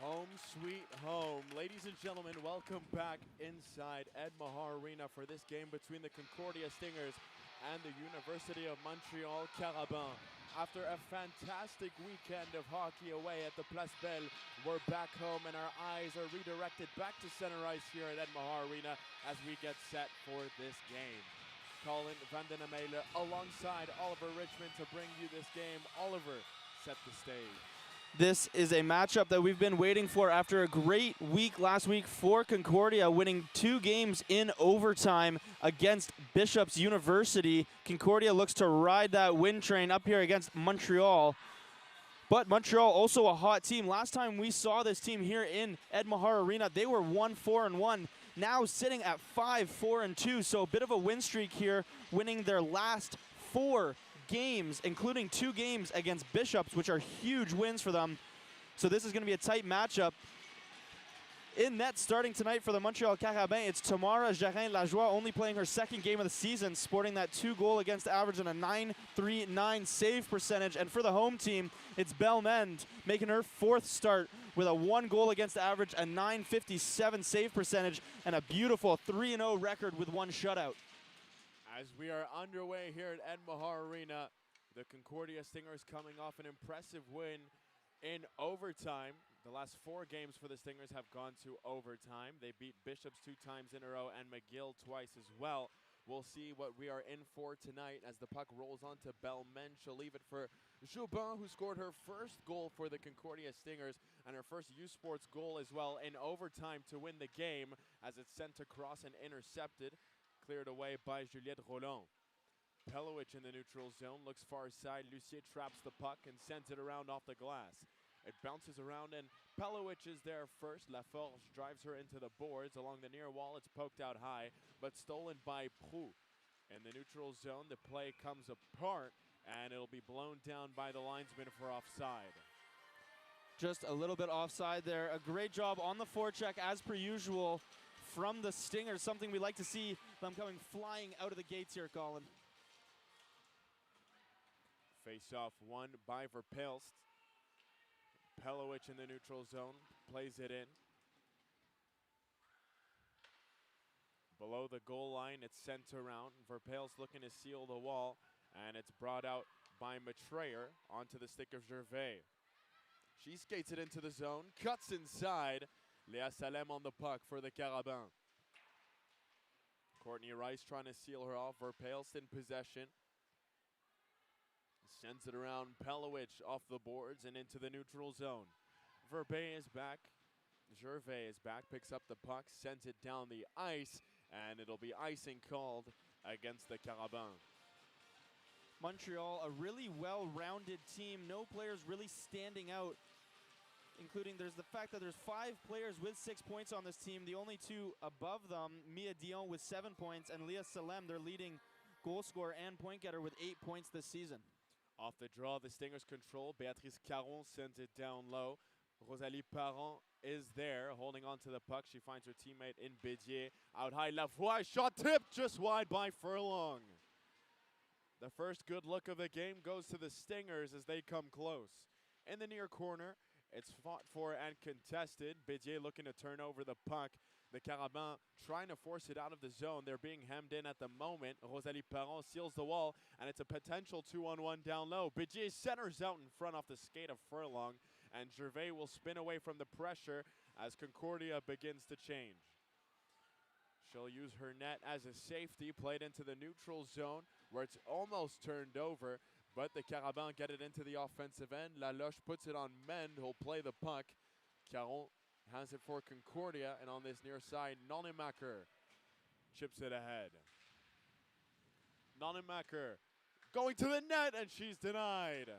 Home sweet home. Ladies and gentlemen, welcome back inside Ed Mahar Arena for this game between the Concordia Stingers and the University of Montreal Carabin. After a fantastic weekend of hockey away at the Place Belle, we're back home and our eyes are redirected back to center ice here at Ed Mahar Arena as we get set for this game. Colin Vandenamele alongside Oliver Richmond to bring you this game. Oliver, set the stage. This is a matchup that we've been waiting for after a great week last week for Concordia, winning 2 games in overtime against Bishop's University. Concordia looks to ride that win train up here against Montreal. But Montreal also a hot team. Last time we saw this team here in Ed Mahar Arena, they were 1-4-1. Now sitting at 5-4-2, so a bit of a win streak here, winning their last 4 games, including 2 games against Bishops, which are huge wins for them. So this is going to be a tight matchup. In net starting tonight for the Montreal Carabin, it's Tamara Jarin-Lajoie, only playing her 2nd game of the season, sporting that 2-goal against average and a .939 save percentage. And for the home team, it's Belmend, making her 4th start with a 1-goal against average, a .957 save percentage, and a beautiful 3-0 record with 1 shutout. As we are underway here at Ed Mahar Arena, the Concordia Stingers coming off an impressive win in overtime. The last 4 games for the Stingers have gone to overtime. They beat Bishops 2 times in a row and McGill twice as well. We'll see what we are in for tonight as the puck rolls on to Belmend. She'll leave it for Joubin, who scored her 1st goal for the Concordia Stingers and her 1st U Sports goal as well in overtime to win the game as it's sent across and intercepted. Cleared away by Juliette Roland. Pelowich in the neutral zone, looks far side. Lucier traps the puck and sends it around off the glass. It bounces around and Pelowich is there first. Laforge drives her into the boards. Along the near wall, it's poked out high, but stolen by Proulx. In the neutral zone, the play comes apart and it'll be blown down by the linesman for offside. Just a little bit offside there. A great job on the forecheck as per usual from the Stingers, something we like to see them coming flying out of the gates here, Colin. Face off won by Verpelst. Pelowich in the neutral zone, plays it in. Below the goal line, it's sent around. Verpelst looking to seal the wall, and it's brought out by Matrayer onto the stick of Gervais. She skates it into the zone, cuts inside. Léa Salem on the puck for the Carabin. Courtney Rice trying to seal her off. Verpelst in possession. Sends it around. Pelowich off the boards and into the neutral zone. Gervais is back. Picks up the puck, sends it down the ice, and it'll be icing called against the Carabin. Montreal, a really well-rounded team. No players really standing out, including there's the fact that there's 5 players with 6 points on this team. The only 2 above them, Mia Dion with 7 points, and Léa Salem, their leading goal scorer and point getter, with 8 points this season. Off the draw, the Stingers control. Béatrice Caron sends it down low. Rosalie Parent is there, holding on to the puck. She finds her teammate in Bédier. Out high, Lavoie, shot tipped just wide by Furlong. The first good look of the game goes to the Stingers as they come close. In the near corner, it's fought for and contested. Bédier looking to turn over the puck. The Carabin trying to force it out of the zone. They're being hemmed in at the moment. Rosalie Parent seals the wall, and it's a potential 2-on-1 down low. Bédier centers out in front off the skate of Furlong, and Gervais will spin away from the pressure as Concordia begins to change. She'll use her net as a safety, played into the neutral zone where it's almost turned over, but the Carabin get it into the offensive end. Laloche puts it on Mend, who'll play the puck. Caron has it for Concordia, and on this near side, Nonemaker chips it ahead. Nonemaker going to the net, and she's denied.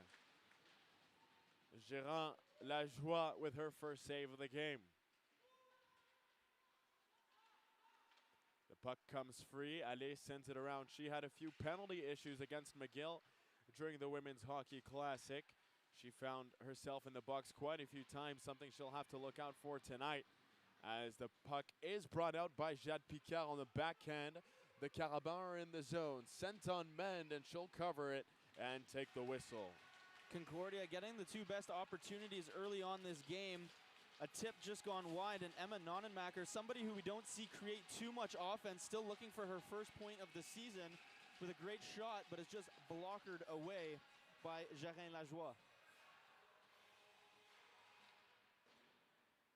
Gérard Lajoie with her 1st save of the game. The puck comes free. Allais sends it around. She had a few penalty issues against McGill during the Women's Hockey Classic. She found herself in the box quite a few times, something she'll have to look out for tonight as the puck is brought out by Jade Picard on the backhand. The Carabin are in the zone, sent on Mend, and she'll cover it and take the whistle. Concordia getting the 2 best opportunities early on this game. A tip just gone wide, and Emma Nonnenmacher, somebody who we don't see create too much offense, still looking for her first point of the season with a great shot, but it's just blockered away by Jarin Lajoie.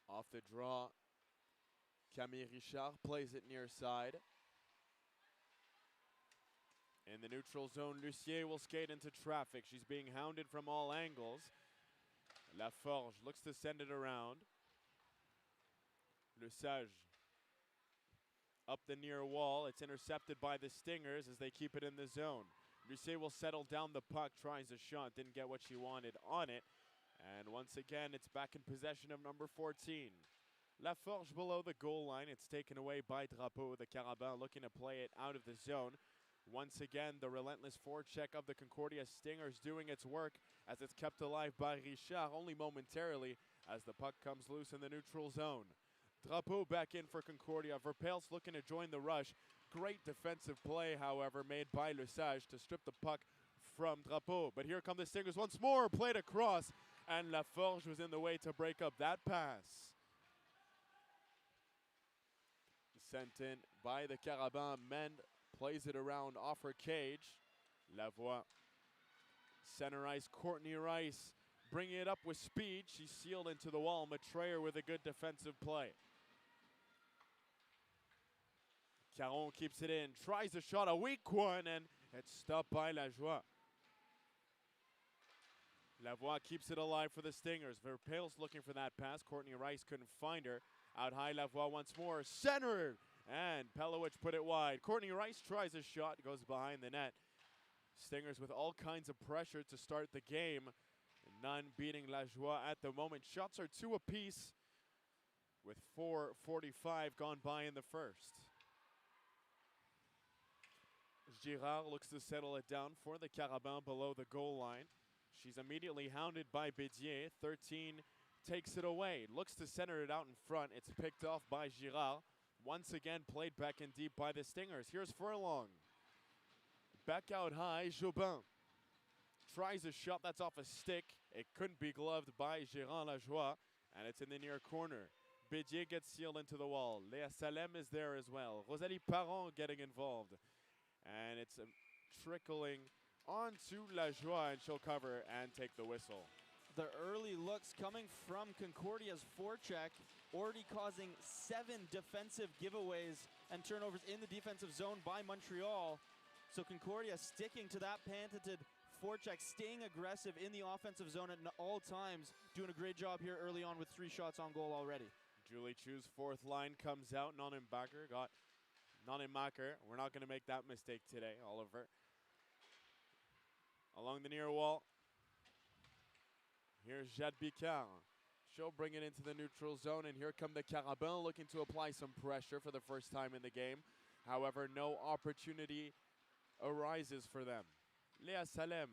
Off the draw, Camille Richard plays it near side. In the neutral zone, Lucier will skate into traffic. She's being hounded from all angles. Laforge looks to send it around. Le Sage up the near wall. It's intercepted by the Stingers as they keep it in the zone. Lucier will settle down the puck, tries a shot, didn't get what she wanted on it. And once again, it's back in possession of number 14. Laforge below the goal line. It's taken away by Drapeau. The Carabin looking to play it out of the zone. Once again, the relentless forecheck of the Concordia Stingers doing its work as it's kept alive by Richard only momentarily as the puck comes loose in the neutral zone. Drapeau back in for Concordia. Verpels looking to join the rush. Great defensive play, however, made by Le Sage to strip the puck from Drapeau. But here come the Stingers once more, played across, and Laforge was in the way to break up that pass. Sent in by the Carabin. Mend plays it around off her cage. Lavoie. Center ice, Courtney Rice bringing it up with speed. She's sealed into the wall. Matrayer with a good defensive play. Caron keeps it in, tries a shot, a weak one, and it's stopped by Lajoie. Lavoie keeps it alive for the Stingers. Verpels looking for that pass. Courtney Rice couldn't find her. Out high, Lavoie once more. Centered! And Pelowich put it wide. Courtney Rice tries a shot, goes behind the net. Stingers with all kinds of pressure to start the game. None beating Lajoie at the moment. Shots are 2 apiece with 4:45 gone by in the first. Girard looks to settle it down for the Carabin below the goal line. She's immediately hounded by Bédier. 13 takes it away. Looks to center it out in front. It's picked off by Girard. Once again played back in deep by the Stingers. Here's Furlong. Back out high, Jobin. Tries a shot that's off a stick. It couldn't be gloved by Gérard Lajoie. And it's in the near corner. Bédier gets sealed into the wall. Léa Salem is there as well. Rosalie Parent getting involved. And it's trickling onto Lajoie, and she'll cover and take the whistle. The early looks coming from Concordia's forecheck, already causing 7 defensive giveaways and turnovers in the defensive zone by Montreal. So Concordia sticking to that patented forecheck, staying aggressive in the offensive zone at all times, doing a great job here early on with 3 shots on goal already. Julie Chu's fourth line comes out. Nonnenmacher got Nonnenmacher. We're not going to make that mistake today, Oliver. Along the near wall. Here's Jade Bicard. She'll bring it into the neutral zone, and here come the Carabins looking to apply some pressure for the first time in the game. However, no opportunity arises for them. Léa Salem.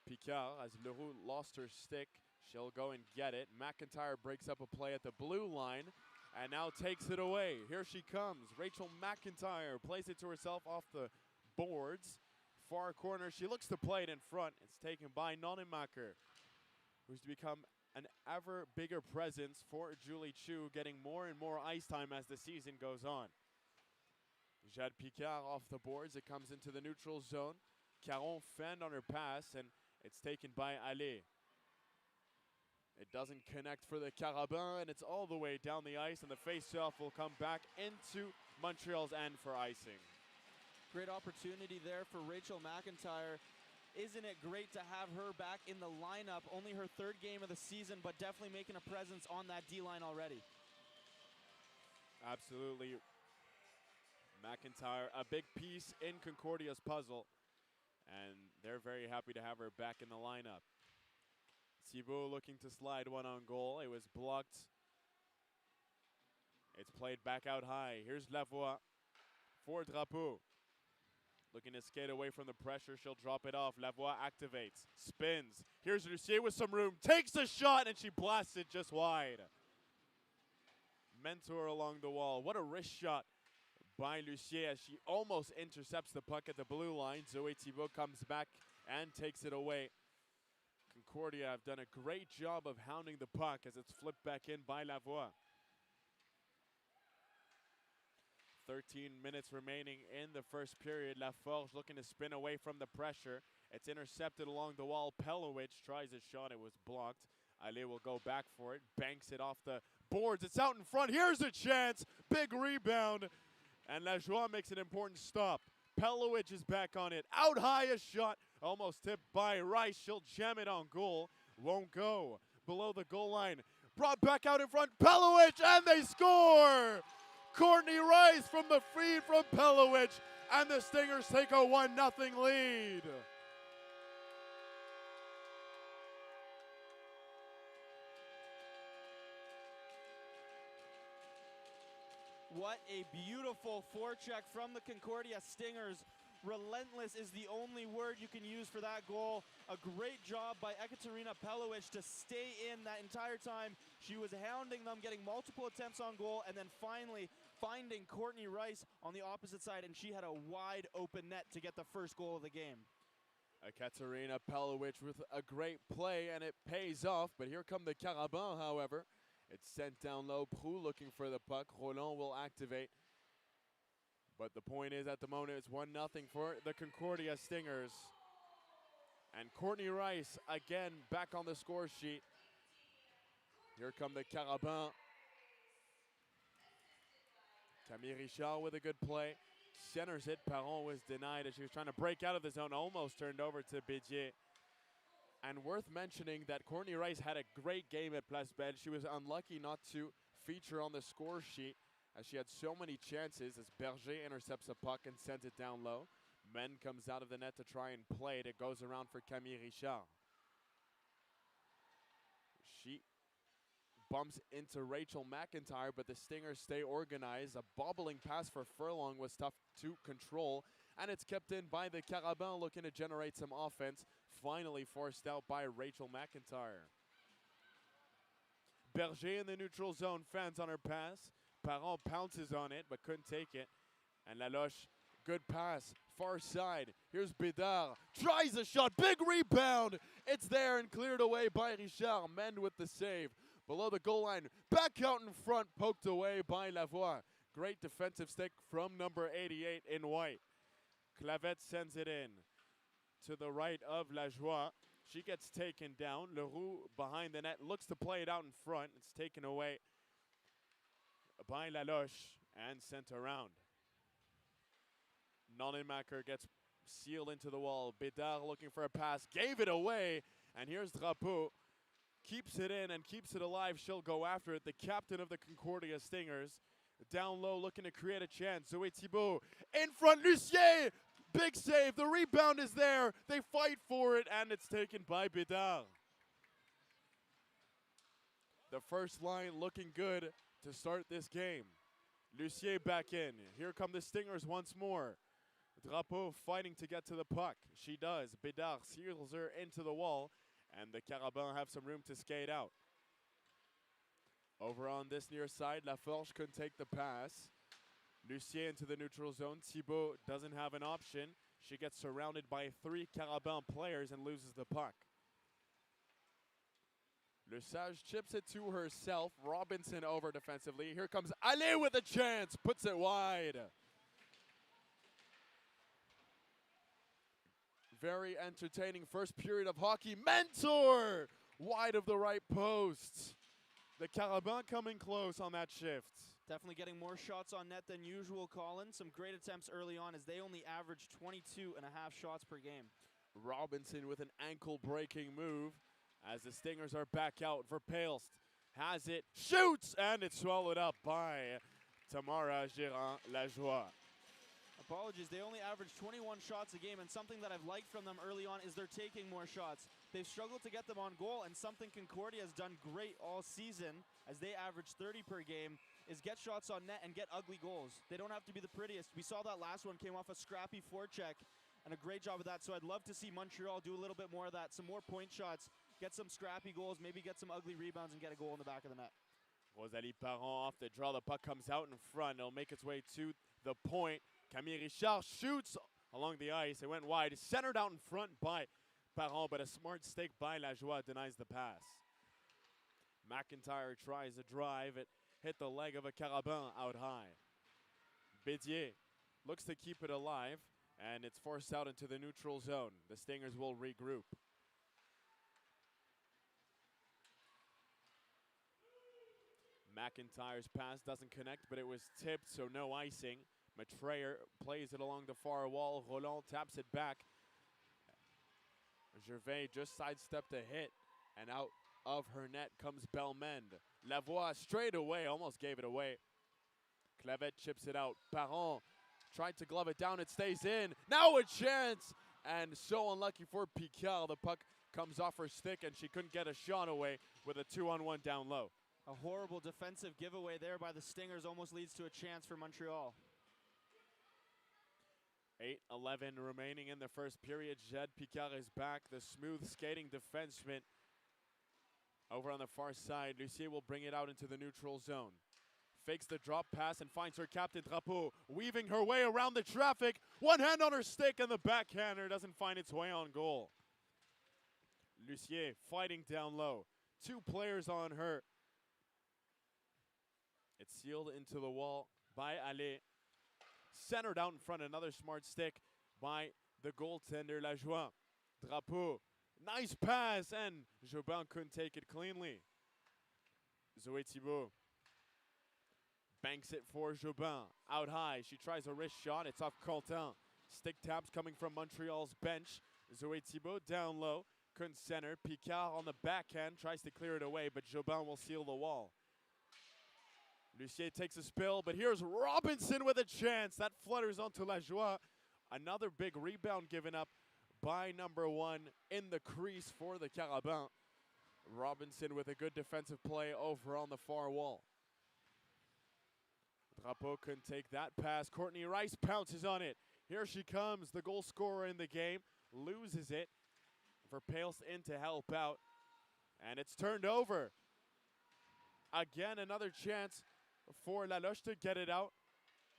Picard, as Leroux lost her stick, she'll go and get it. McIntyre breaks up a play at the blue line and now takes it away. Here she comes. Rachel McIntyre plays it to herself off the boards. Far corner, she looks to play it in front. It's taken by Nonnenmacher, who's become an ever bigger presence for Julie Chu, getting more and more ice time as the season goes on. Jade Picard off the boards. It comes into the neutral zone. Caron fend on her pass, and it's taken by Allais. It doesn't connect for the Carabins, and it's all the way down the ice, and the face-off will come back into Montreal's end for icing. Great opportunity there for Rachel McIntyre. Isn't it great to have her back in the lineup? Only her 3rd game of the season, but definitely making a presence on that D-line already. Absolutely. McIntyre, a big piece in Concordia's puzzle, and they're very happy to have her back in the lineup. Thibault looking to slide one on goal. It was blocked. It's played back out high. Here's Lavoie for Drapeau. Looking to skate away from the pressure. She'll drop it off. Lavoie activates. Spins. Here's Lucier with some room. Takes a shot, and she blasts it just wide. Mentor along the wall. What a wrist shot by Lucier as she almost intercepts the puck at the blue line. Zoe Thibault comes back and takes it away. Concordia have done a great job of hounding the puck as it's flipped back in by Lavoie. 13 minutes remaining in the first period. Laforge looking to spin away from the pressure. It's intercepted along the wall. Pelowicz tries a shot. It was blocked. Ale will go back for it. Banks it off the boards. It's out in front. Here's a chance. Big rebound. And Lajoie makes an important stop. Pelowicz is back on it. Out high a shot. Almost tipped by Rice. She'll jam it on goal. Won't go. Below the goal line. Brought back out in front. Pelowicz, and they score! Courtney Rice from the feed from Pelowicz, and the Stingers take a 1-0 lead. What a beautiful forecheck from the Concordia Stingers. Relentless is the only word you can use for that goal. A great job by Ekaterina Pelowicz to stay in that entire time. She was hounding them, getting multiple attempts on goal, and then finally finding Courtney Rice on the opposite side, and she had a wide open net to get the first goal of the game. Ekaterina Pelowicz with a great play, and it pays off. But here come the Carabins, however. It's sent down low. Prou looking for the puck. Roland will activate. But the point is, at the moment, it's 1-0 for the Concordia Stingers. And Courtney Rice, again, back on the score sheet. Here come the Carabins. Camille Richard with a good play. Centers it. Perron was denied as she was trying to break out of the zone. Almost turned over to Bédier. And worth mentioning that Courtney Rice had a great game at Place Belle. She was unlucky not to feature on the score sheet, as she had so many chances as Berger intercepts a puck and sends it down low. Men comes out of the net to try and play it. It goes around for Camille Richard. She bumps into Rachel McIntyre, but the Stingers stay organized. A bobbling pass for Furlong was tough to control, and it's kept in by the Carabins looking to generate some offense. Finally forced out by Rachel McIntyre. Berger in the neutral zone, fans on her pass. Perron pounces on it, but couldn't take it. And Laloche, good pass, far side. Here's Bédard, tries a shot, big rebound. It's there and cleared away by Richard. Mend with the save. Below the goal line, back out in front, poked away by Lavoie. Great defensive stick from number 88 in white. Clavette sends it in to the right of Lajoie. She gets taken down. Leroux behind the net, looks to play it out in front. It's taken away by Laloche and sent around. Nonemaker gets sealed into the wall. Bédard looking for a pass, gave it away, and here's Drapeau. Keeps it in and keeps it alive. She'll go after it. The captain of the Concordia Stingers. Down low looking to create a chance. Zoé Thibault in front. Lucien, big save. The rebound is there. They fight for it, and it's taken by Bédard. The first line looking good to start this game. Lucien back in. Here come the Stingers once more. Drapeau fighting to get to the puck. She does. Bédard seals her into the wall, and the Carabins have some room to skate out. Over on this near side, Laforge couldn't take the pass. Lucien into the neutral zone. Thibault doesn't have an option. She gets surrounded by 3 Carabins players and loses the puck. Lesage chips it to herself. Robinson over defensively. Here comes Ale with a chance. Puts it wide. Very entertaining first period of hockey. Mentor wide of the right post. The Carabins coming close on that shift. Definitely getting more shots on net than usual, Colin. Some great attempts early on as they only averaged 22.5 shots per game. Robinson with an ankle-breaking move as the Stingers are back out. Verpelst has it, shoots, and it's swallowed up by Tamara Gérard-Lajoie. Apologies, they only averaged 21 shots a game, and something that I've liked from them early on is they're taking more shots. They've struggled to get them on goal, and something Concordia has done great all season, as they average 30 per game, is get shots on net and get ugly goals. They don't have to be the prettiest. We saw that last one came off a scrappy forecheck, and a great job of that. So I'd love to see Montreal do a little bit more of that, some more point shots, get some scrappy goals, maybe get some ugly rebounds and get a goal in the back of the net. Rosalie Parent off the draw. The puck comes out in front. It'll make its way to the point. Camille Richard shoots along the ice. It went wide. Centered out in front by Parent, but a smart stick by Lajoie denies the pass. McIntyre tries a drive. It hit the leg of a Carabin out high. Bédier looks to keep it alive, and it's forced out into the neutral zone. The Stingers will regroup. McIntyre's pass doesn't connect, but it was tipped, so no icing. Matrayer plays it along the far wall. Roland taps it back. Gervais just sidestepped a hit, and out of her net comes Belmende. Lavoie straight away, almost gave it away. Clavette chips it out. Parent tried to glove it down, it stays in. Now a chance, and so unlucky for Picard. The puck comes off her stick, and she couldn't get a shot away with a 2-on-1 down low. A horrible defensive giveaway there by the Stingers almost leads to a chance for Montreal. 8:11 remaining in the first period. Jed Picard is back, the smooth skating defenseman. Over on the far side, Lucier will bring it out into the neutral zone. Fakes the drop pass and finds her captain Drapeau, weaving her way around the traffic. One hand on her stick, and the backhander doesn't find its way on goal. Lucier fighting down low. Two players on her. It's sealed into the wall by Allais. Centered out in front, another smart stick by the goaltender Lajoie. Drapeau, nice pass, and Jobin couldn't take it cleanly. Zoé Thibault banks it for Jobin. Out high, she tries a wrist shot, it's off Colton. Stick taps coming from Montreal's bench. Zoé Thibault down low, couldn't center. Picard on the backhand, tries to clear it away, but Jobin will seal the wall. Lucier takes a spill, but here's Robinson with a chance. That flutters onto Lajoie. Another big rebound given up by number 1 in the crease for the Carabin. Robinson with a good defensive play over on the far wall. Drapeau couldn't take that pass. Courtney Rice pounces on it. Here she comes, the goal scorer in the game. Loses it. Verpailst in to help out. And it's turned over. Again, another chance for Laloche to get it out,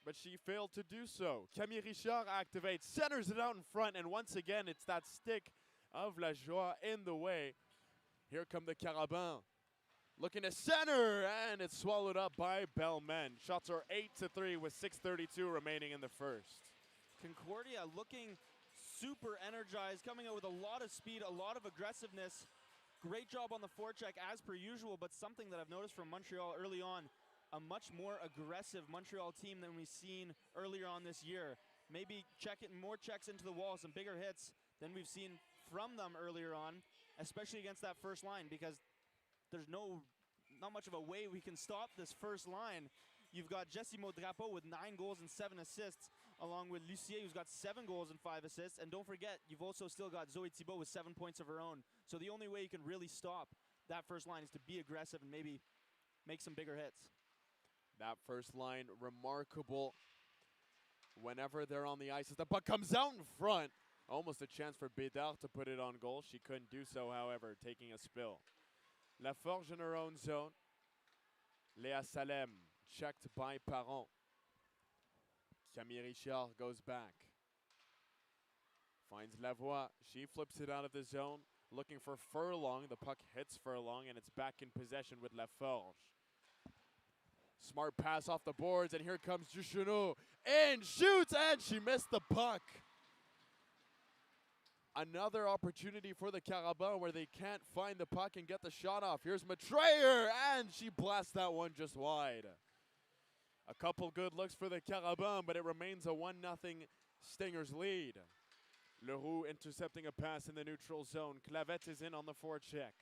but she failed to do so. Camille Richard activates, centers it out in front, and once again, it's that stick of Lajoie in the way. Here come the Carabins. Looking to center, and it's swallowed up by Belmende. Shots are 8-3 with 6:32 remaining in the first. Concordia looking super energized, coming out with a lot of speed, a lot of aggressiveness. Great job on the forecheck as per usual, but something that I've noticed from Montreal early on, a much more aggressive Montreal team than we've seen earlier on this year. Maybe more checks into the wall, some bigger hits than we've seen from them earlier on, especially against that first line, because there's not much of a way we can stop this first line. You've got Jessimo Drapeau with 9 goals and 7 assists, along with Lucier, who's got 7 goals and 5 assists. And don't forget, you've also still got Zoé Thibault with 7 points of her own. So the only way you can really stop that first line is to be aggressive and maybe make some bigger hits. That first line, remarkable. Whenever they're on the ice, as the puck comes out in front. Almost a chance for Bédard to put it on goal. She couldn't do so, however, taking a spill. Laforge in her own zone. Léa Salem checked by Parent. Camille Richard goes back. Finds Lavoie. She flips it out of the zone. Looking for Furlong. The puck hits Furlong, and it's back in possession with Laforge. Smart pass off the boards, and here comes Duchesneau. And shoots, and she missed the puck. Another opportunity for the Carabins where they can't find the puck and get the shot off. Here's Matrayer, and she blasts that one just wide. A couple good looks for the Carabins, but it remains a 1-0 Stingers lead. Leroux intercepting a pass in the neutral zone. Clavette is in on the forecheck.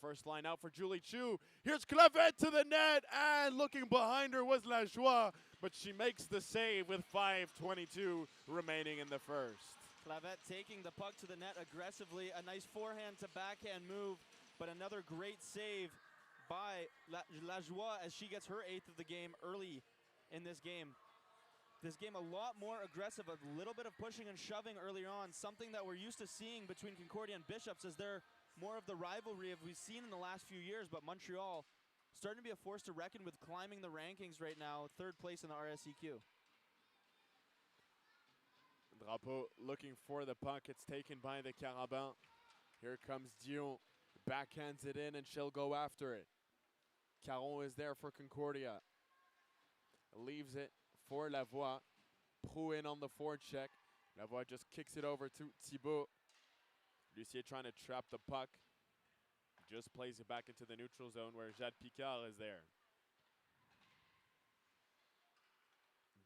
First line out for Julie Chu. Here's Clavette to the net, and looking behind her was Lajoie, but she makes the save with 5:22 remaining in the first. Clavette taking the puck to the net aggressively. A nice forehand to backhand move, but another great save by Lajoie as she gets her 8th of the game early in this game. This game a lot more aggressive, a little bit of pushing and shoving earlier on, something that we're used to seeing between Concordia and Bishops as they're more of the rivalry we've seen in the last few years, but Montreal starting to be a force to reckon with, climbing the rankings right now, 3rd place in the RSEQ. Drapeau looking for the puck. It's taken by the Carabins. Here comes Dion. Backhands it in and she'll go after it. Caron is there for Concordia. Leaves it for Lavoie. Prou in on the forecheck. Lavoie just kicks it over to Thibault. Lucier trying to trap the puck. Just plays it back into the neutral zone where Jade Picard is there.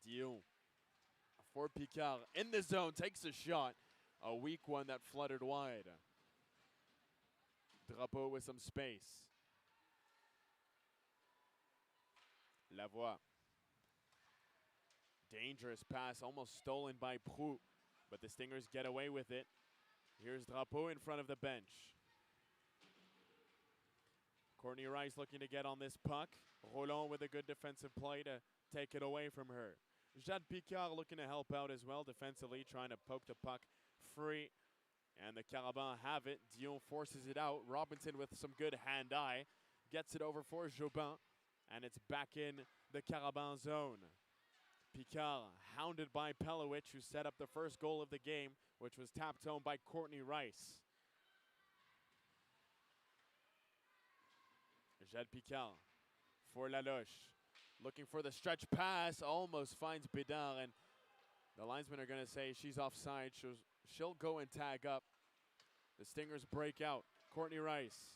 Dion for Picard in the zone, takes a shot. A weak one that fluttered wide. Drapeau with some space. Lavoie. Dangerous pass, almost stolen by Prou, but the Stingers get away with it. Here's Drapeau in front of the bench. Courtney Rice looking to get on this puck. Roland with a good defensive play to take it away from her. Jade Picard looking to help out as well defensively, trying to poke the puck free. And the Carabins have it. Dion forces it out. Robinson with some good hand-eye. Gets it over for Jobin. And it's back in the Carabin zone. Picard hounded by Pelowich, who set up the first goal of the game, which was tapped home by Courtney Rice. Jade Picard for Laloche. Looking for the stretch pass. Almost finds Bédard, and the linesmen are going to say she's offside. She'll go and tag up. The Stingers break out. Courtney Rice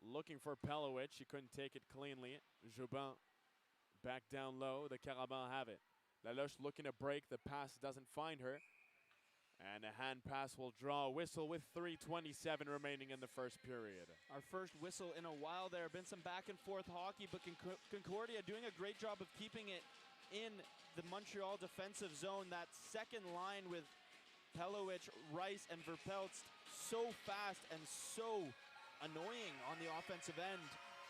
looking for Pelowich. She couldn't take it cleanly. Jobin back down low. The Carabins have it. Laloche looking to break. The pass doesn't find her. And a hand pass will draw a whistle with 3:27 remaining in the first period. Our first whistle in a while. There have been some back and forth hockey, but Concordia doing a great job of keeping it in the Montreal defensive zone. That second line with Pelowich, Rice, and Verpeltz, so fast and so annoying on the offensive end.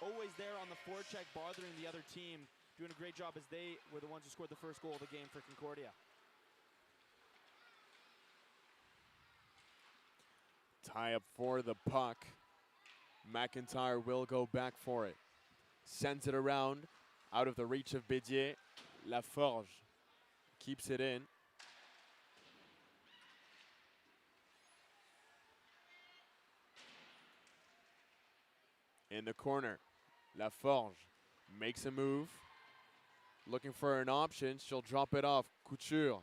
Always there on the forecheck, bothering the other team. Doing a great job as they were the ones who scored the first goal of the game for Concordia. Tie up for the puck. McIntyre will go back for it. Sends it around, out of the reach of Bédier. Laforge keeps it in. In the corner, Laforge makes a move. Looking for an option, she'll drop it off. Couture.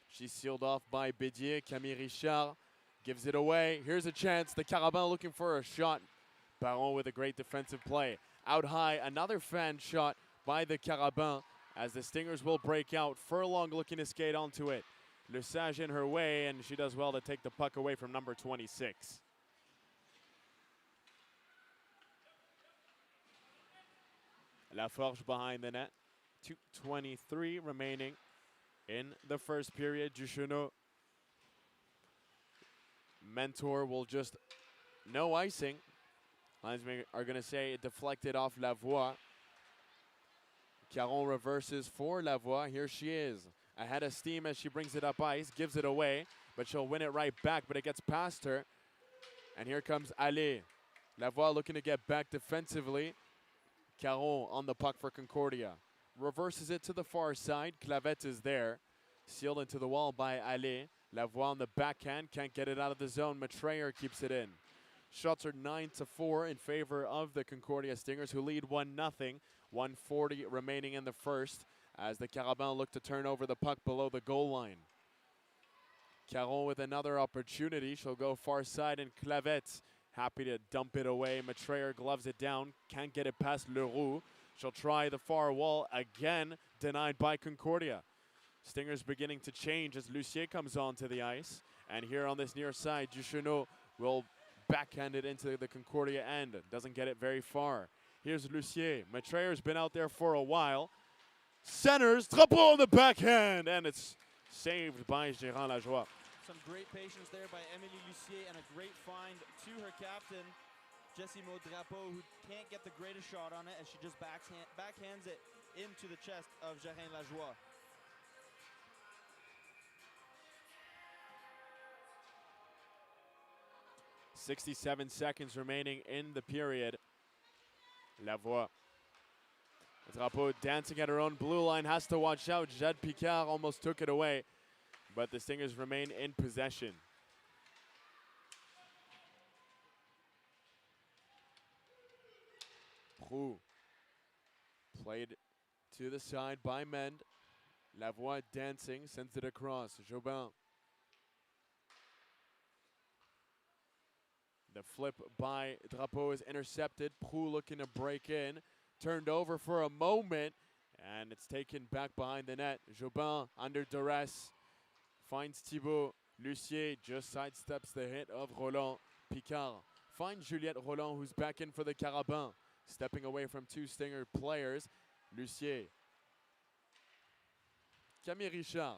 She's sealed off by Bédier. Camille Richard gives it away. Here's a chance. The Carabins looking for a shot. Baron with a great defensive play. Out high, another fan shot by the Carabins as the Stingers will break out. Furlong looking to skate onto it. Lesage in her way, and she does well to take the puck away from number 26. Laforge behind the net. 2:23 remaining in the first period. Duchesneau. Mentor will just, no icing. Linesmen are going to say it deflected off Lavoie. Caron reverses for Lavoie. Here she is. Ahead of steam as she brings it up ice. Gives it away, but she'll win it right back, but it gets past her. And here comes Allé. Lavoie looking to get back defensively. Caron on the puck for Concordia. Reverses it to the far side. Clavette is there. Sealed into the wall by Allé. Lavoie on the backhand. Can't get it out of the zone. Matrayer keeps it in. Shots are 9-4 in favor of the Concordia Stingers, who lead 1-0. 1:40 remaining in the first as the Carabins look to turn over the puck below the goal line. Caron with another opportunity. She'll go far side, and Clavette happy to dump it away. Matrayer gloves it down. Can't get it past Leroux. She'll try the far wall again. Denied by Concordia. Stingers beginning to change as Lucier comes onto the ice. And here on this near side, Duchesneau will backhand it into the Concordia end. Doesn't get it very far. Here's Lucier. Matrayer's been out there for a while. Centers. Drapeau on the backhand. And it's saved by Gérard Lajoie. Some great patience there by Émilie Lucier, and a great find to her captain, Jessie Drapeau, who can't get the greatest shot on it as she just backhands it into the chest of Gérard Lajoie. .67 seconds remaining in the period. Lavoie. Drapeau dancing at her own blue line, has to watch out. Jade Picard almost took it away, but the Stingers remain in possession. Prou. Played to the side by Mende. Lavoie dancing, sends it across. Jobin. The flip by Drapeau is intercepted. Prou looking to break in. Turned over for a moment, and it's taken back behind the net. Jobin under duress. Finds Thibault. Lucier just sidesteps the hit of Roland. Picard finds Juliette Roland, who's back in for the Carabin. Stepping away from two Stinger players. Lucier. Camille Richard.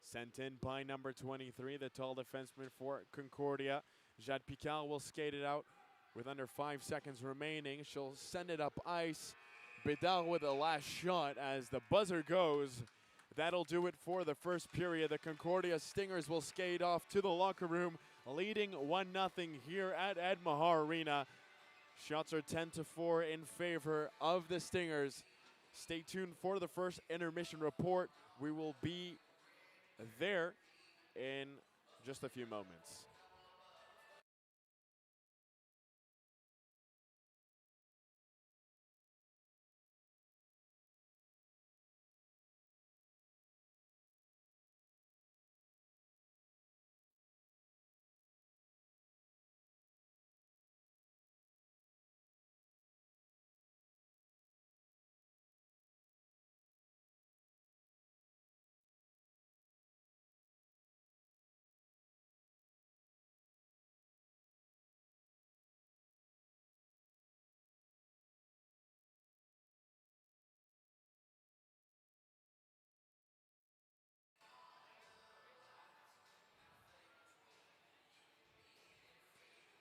Sent in by number 23, the tall defenseman for Concordia. Jade Picard will skate it out with under 5 seconds remaining. She'll send it up ice. Bédard with the last shot as the buzzer goes. That'll do it for the first period. The Concordia Stingers will skate off to the locker room, leading 1-0 here at Ed Mahar Arena. Shots are 10-4 in favor of the Stingers. Stay tuned for the first intermission report. We will be there in just a few moments.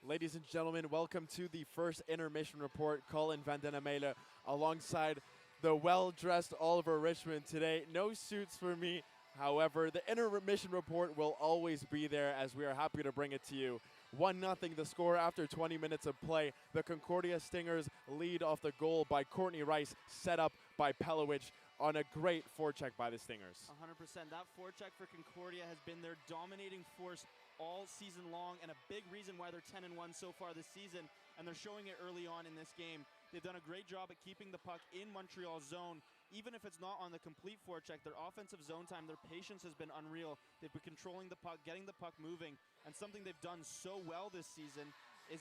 Ladies and gentlemen, welcome to the first intermission report. Colin Van Den Amele alongside the well-dressed Oliver Richmond today. No suits for me. However, the intermission report will always be there as we are happy to bring it to you. 1-0 the score after 20 minutes of play. The Concordia Stingers lead off the goal by Courtney Rice, set up by Pelowich on a great forecheck by the Stingers. 100%. That forecheck for Concordia has been their dominating force all season long, and a big reason why they're 10-1 so far this season, and they're showing it early on in this game. They've done a great job at keeping the puck in Montreal's zone. Even if it's not on the complete forecheck, their offensive zone time, their patience has been unreal. They've been controlling the puck, getting the puck moving, and something they've done so well this season is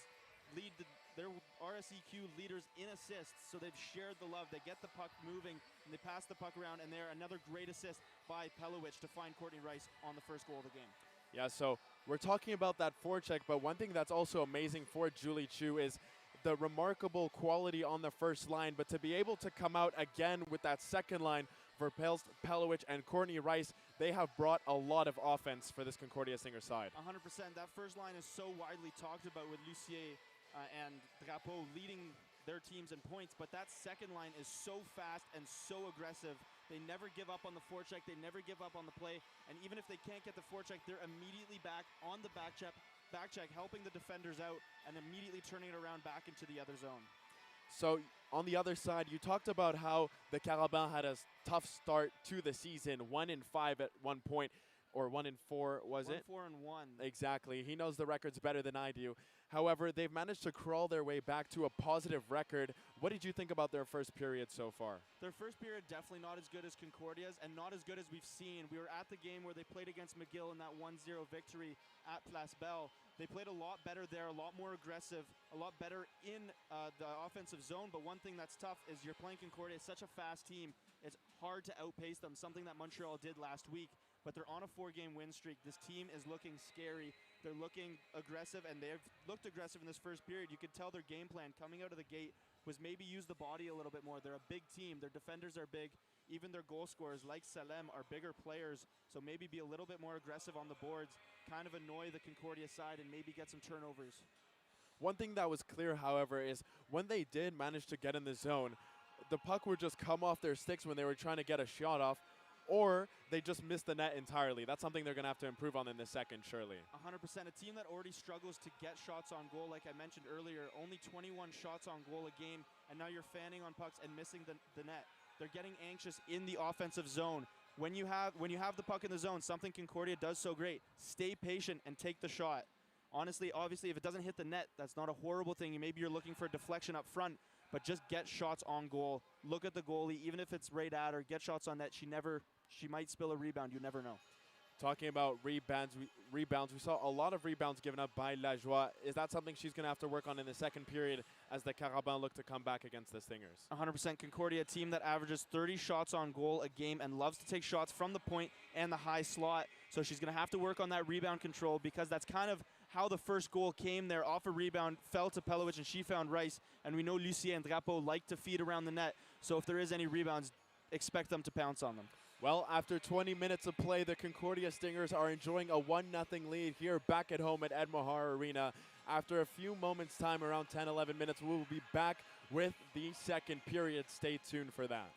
lead their RSEQ leaders in assists. So they've shared the love. They get the puck moving, and they pass the puck around, and there another great assist by Pelowich to find Courtney Rice on the first goal of the game. Yeah, so we're talking about that forecheck, but one thing that's also amazing for Julie Chu is the remarkable quality on the first line, but to be able to come out again with that second line for Pelowich and Courtney Rice, they have brought a lot of offense for this Concordia Stinger side. 100%. That first line is so widely talked about with Lucier and Drapeau leading their teams in points, but that second line is so fast and so aggressive. They never give up on the forecheck. They never give up on the play. And even if they can't get the forecheck, they're immediately back on the back check, helping the defenders out and immediately turning it around back into the other zone. So on the other side, you talked about how the Carabin had a tough start to the season, 1-5 at one point, or 1-4, was it? 1-4-1. Exactly. He knows the records better than I do. However, they've managed to crawl their way back to a positive record. What did you think about their first period so far? Their first period definitely not as good as Concordia's and not as good as we've seen. We were at the game where they played against McGill in that 1-0 victory at Place Belle. They played a lot better there, a lot more aggressive, a lot better in the offensive zone. But one thing that's tough is you're playing Concordia, such a fast team. It's hard to outpace them, something that Montreal did last week. But they're on a 4-game win streak. This team is looking scary. They're looking aggressive, and they've looked aggressive in this first period. You could tell their game plan coming out of the gate was maybe use the body a little bit more. They're a big team. Their defenders are big. Even their goal scorers, like Salem, are bigger players. So maybe be a little bit more aggressive on the boards, kind of annoy the Concordia side, and maybe get some turnovers. One thing that was clear, however, is when they did manage to get in the zone, the puck would just come off their sticks when they were trying to get a shot off, or they just missed the net entirely. That's something they're going to have to improve on in the second, surely. 100%. A team that already struggles to get shots on goal, like I mentioned earlier, only 21 shots on goal a game, and now you're fanning on pucks and missing the net. They're getting anxious in the offensive zone. When you have the puck in the zone, something Concordia does so great, stay patient and take the shot. honestly, obviously, if it doesn't hit the net, that's not a horrible thing. Maybe you're looking for a deflection up front, but just get shots on goal. Look at the goalie, even if it's right at her, get shots on net. She might spill a rebound. You never know. Talking about rebounds, we saw a lot of rebounds given up by Lajoie. Is that something she's going to have to work on in the second period as the Carabins look to come back against the Stingers? 100% Concordia, a team that averages 30 shots on goal a game and loves to take shots from the point and the high slot. So she's going to have to work on that rebound control, because that's kind of how the first goal came there. Off a rebound, fell to Pelowicz, and she found Rice. And we know Lucien and Drapeau like to feed around the net. So if there is any rebounds, expect them to pounce on them. Well, after 20 minutes of play, the Concordia Stingers are enjoying a 1-0 lead here back at home at Ed Mohar Arena. After a few moments' time, around 10-11 minutes, we will be back with the second period. Stay tuned for that.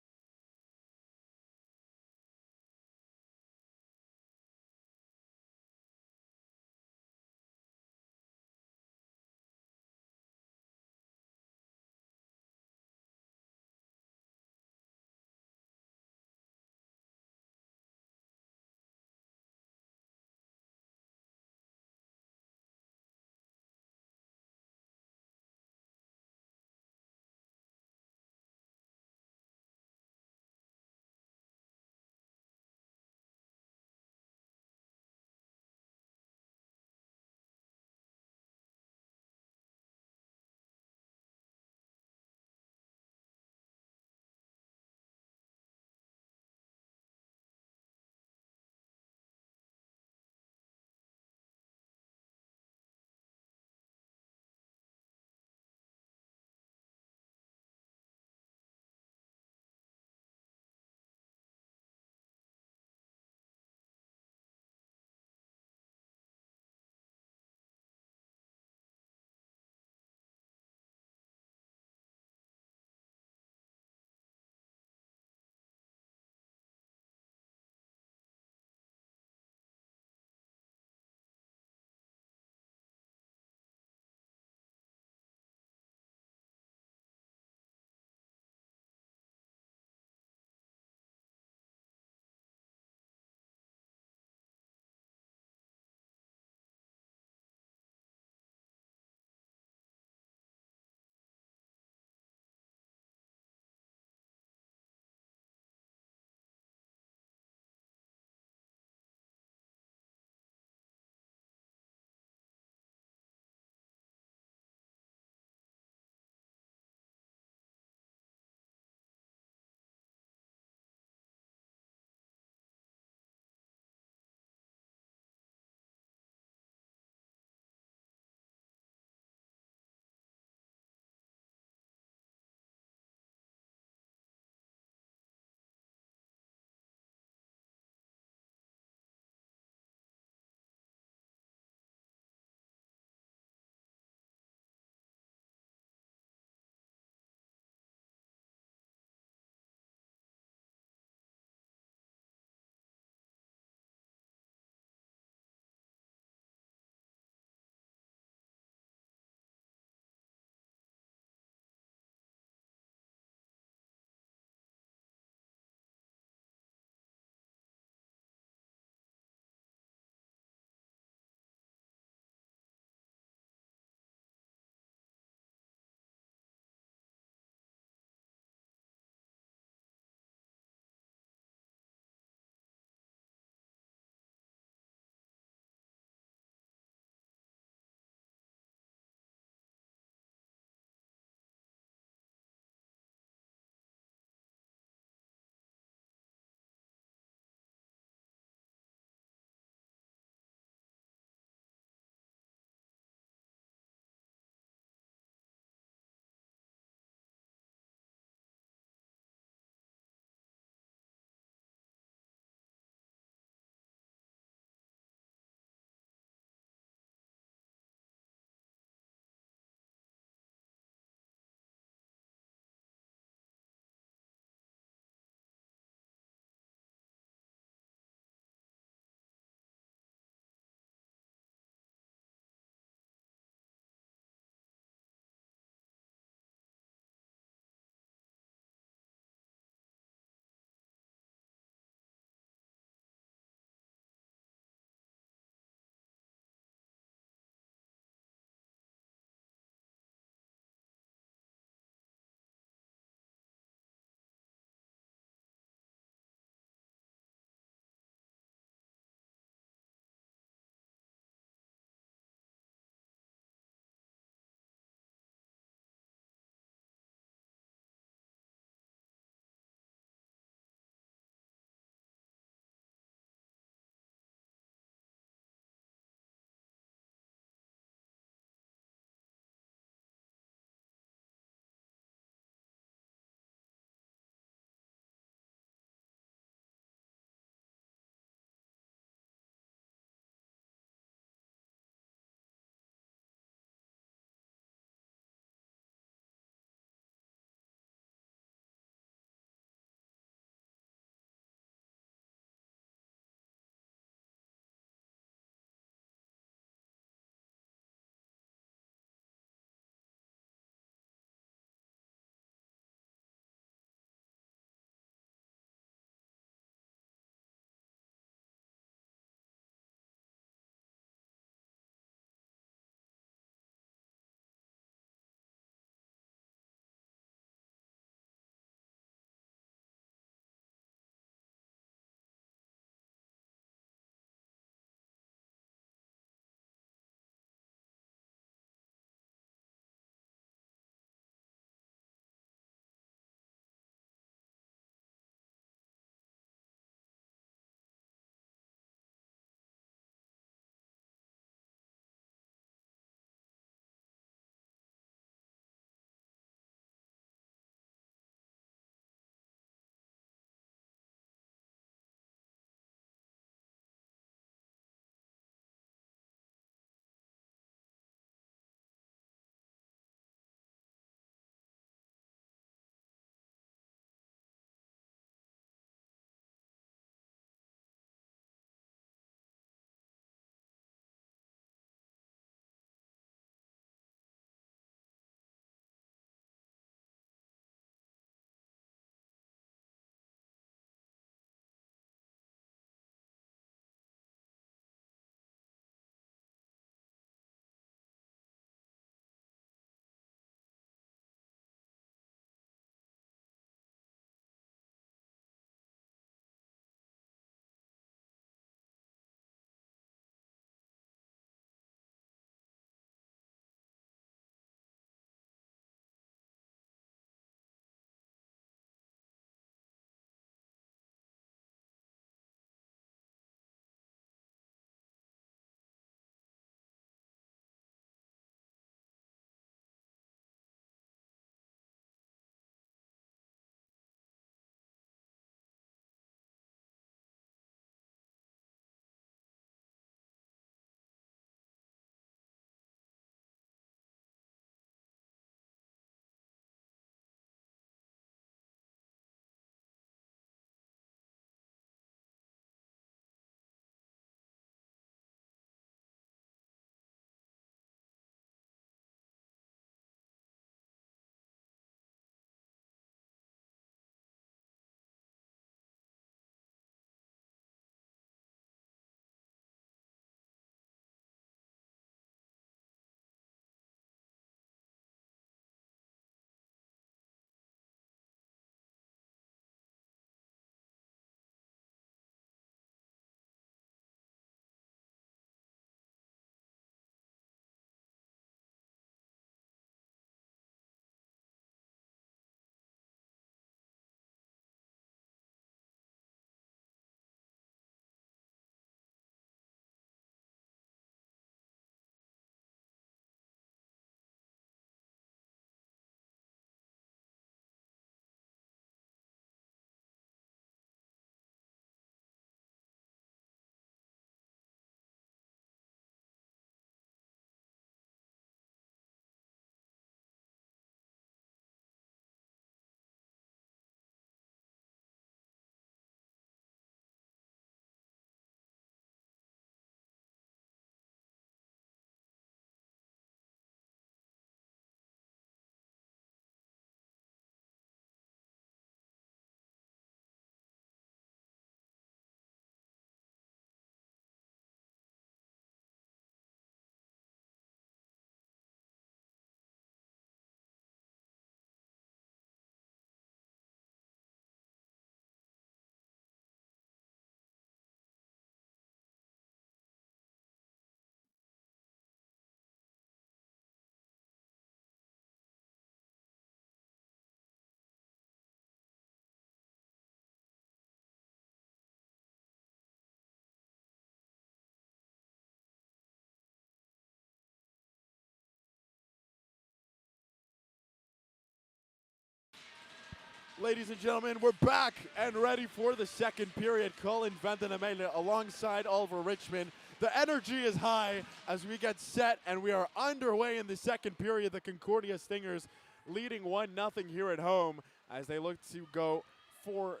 Ladies and gentlemen, we're back and ready for the second period. Colin Vandenamele alongside Oliver Richmond. The energy is high as we get set and we are underway in the second period. The Concordia Stingers leading 1-0 here at home as they look to go for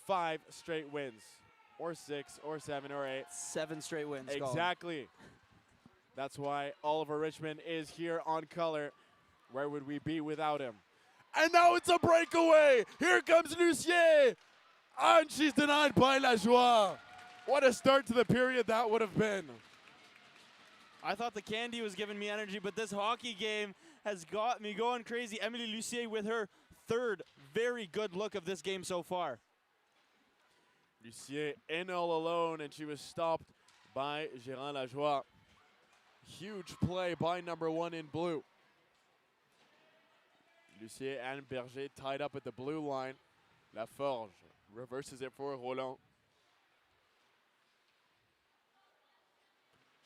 5 straight wins. Or 6, or 7, or 8. 7 straight wins. Exactly. That's why Oliver Richmond is here on color. Where would we be without him? And now it's a breakaway. Here comes Lucien. And she's denied by Lajoie. What a start to the period that would have been. I thought the candy was giving me energy, but this hockey game has got me going crazy. Emily Lucien with her third very good look of this game so far. Lucien in all alone, and she was stopped by Gérard Lajoie. Huge play by number 1 in blue. Lucien and Berger tied up at the blue line. Laforge reverses it for Roland.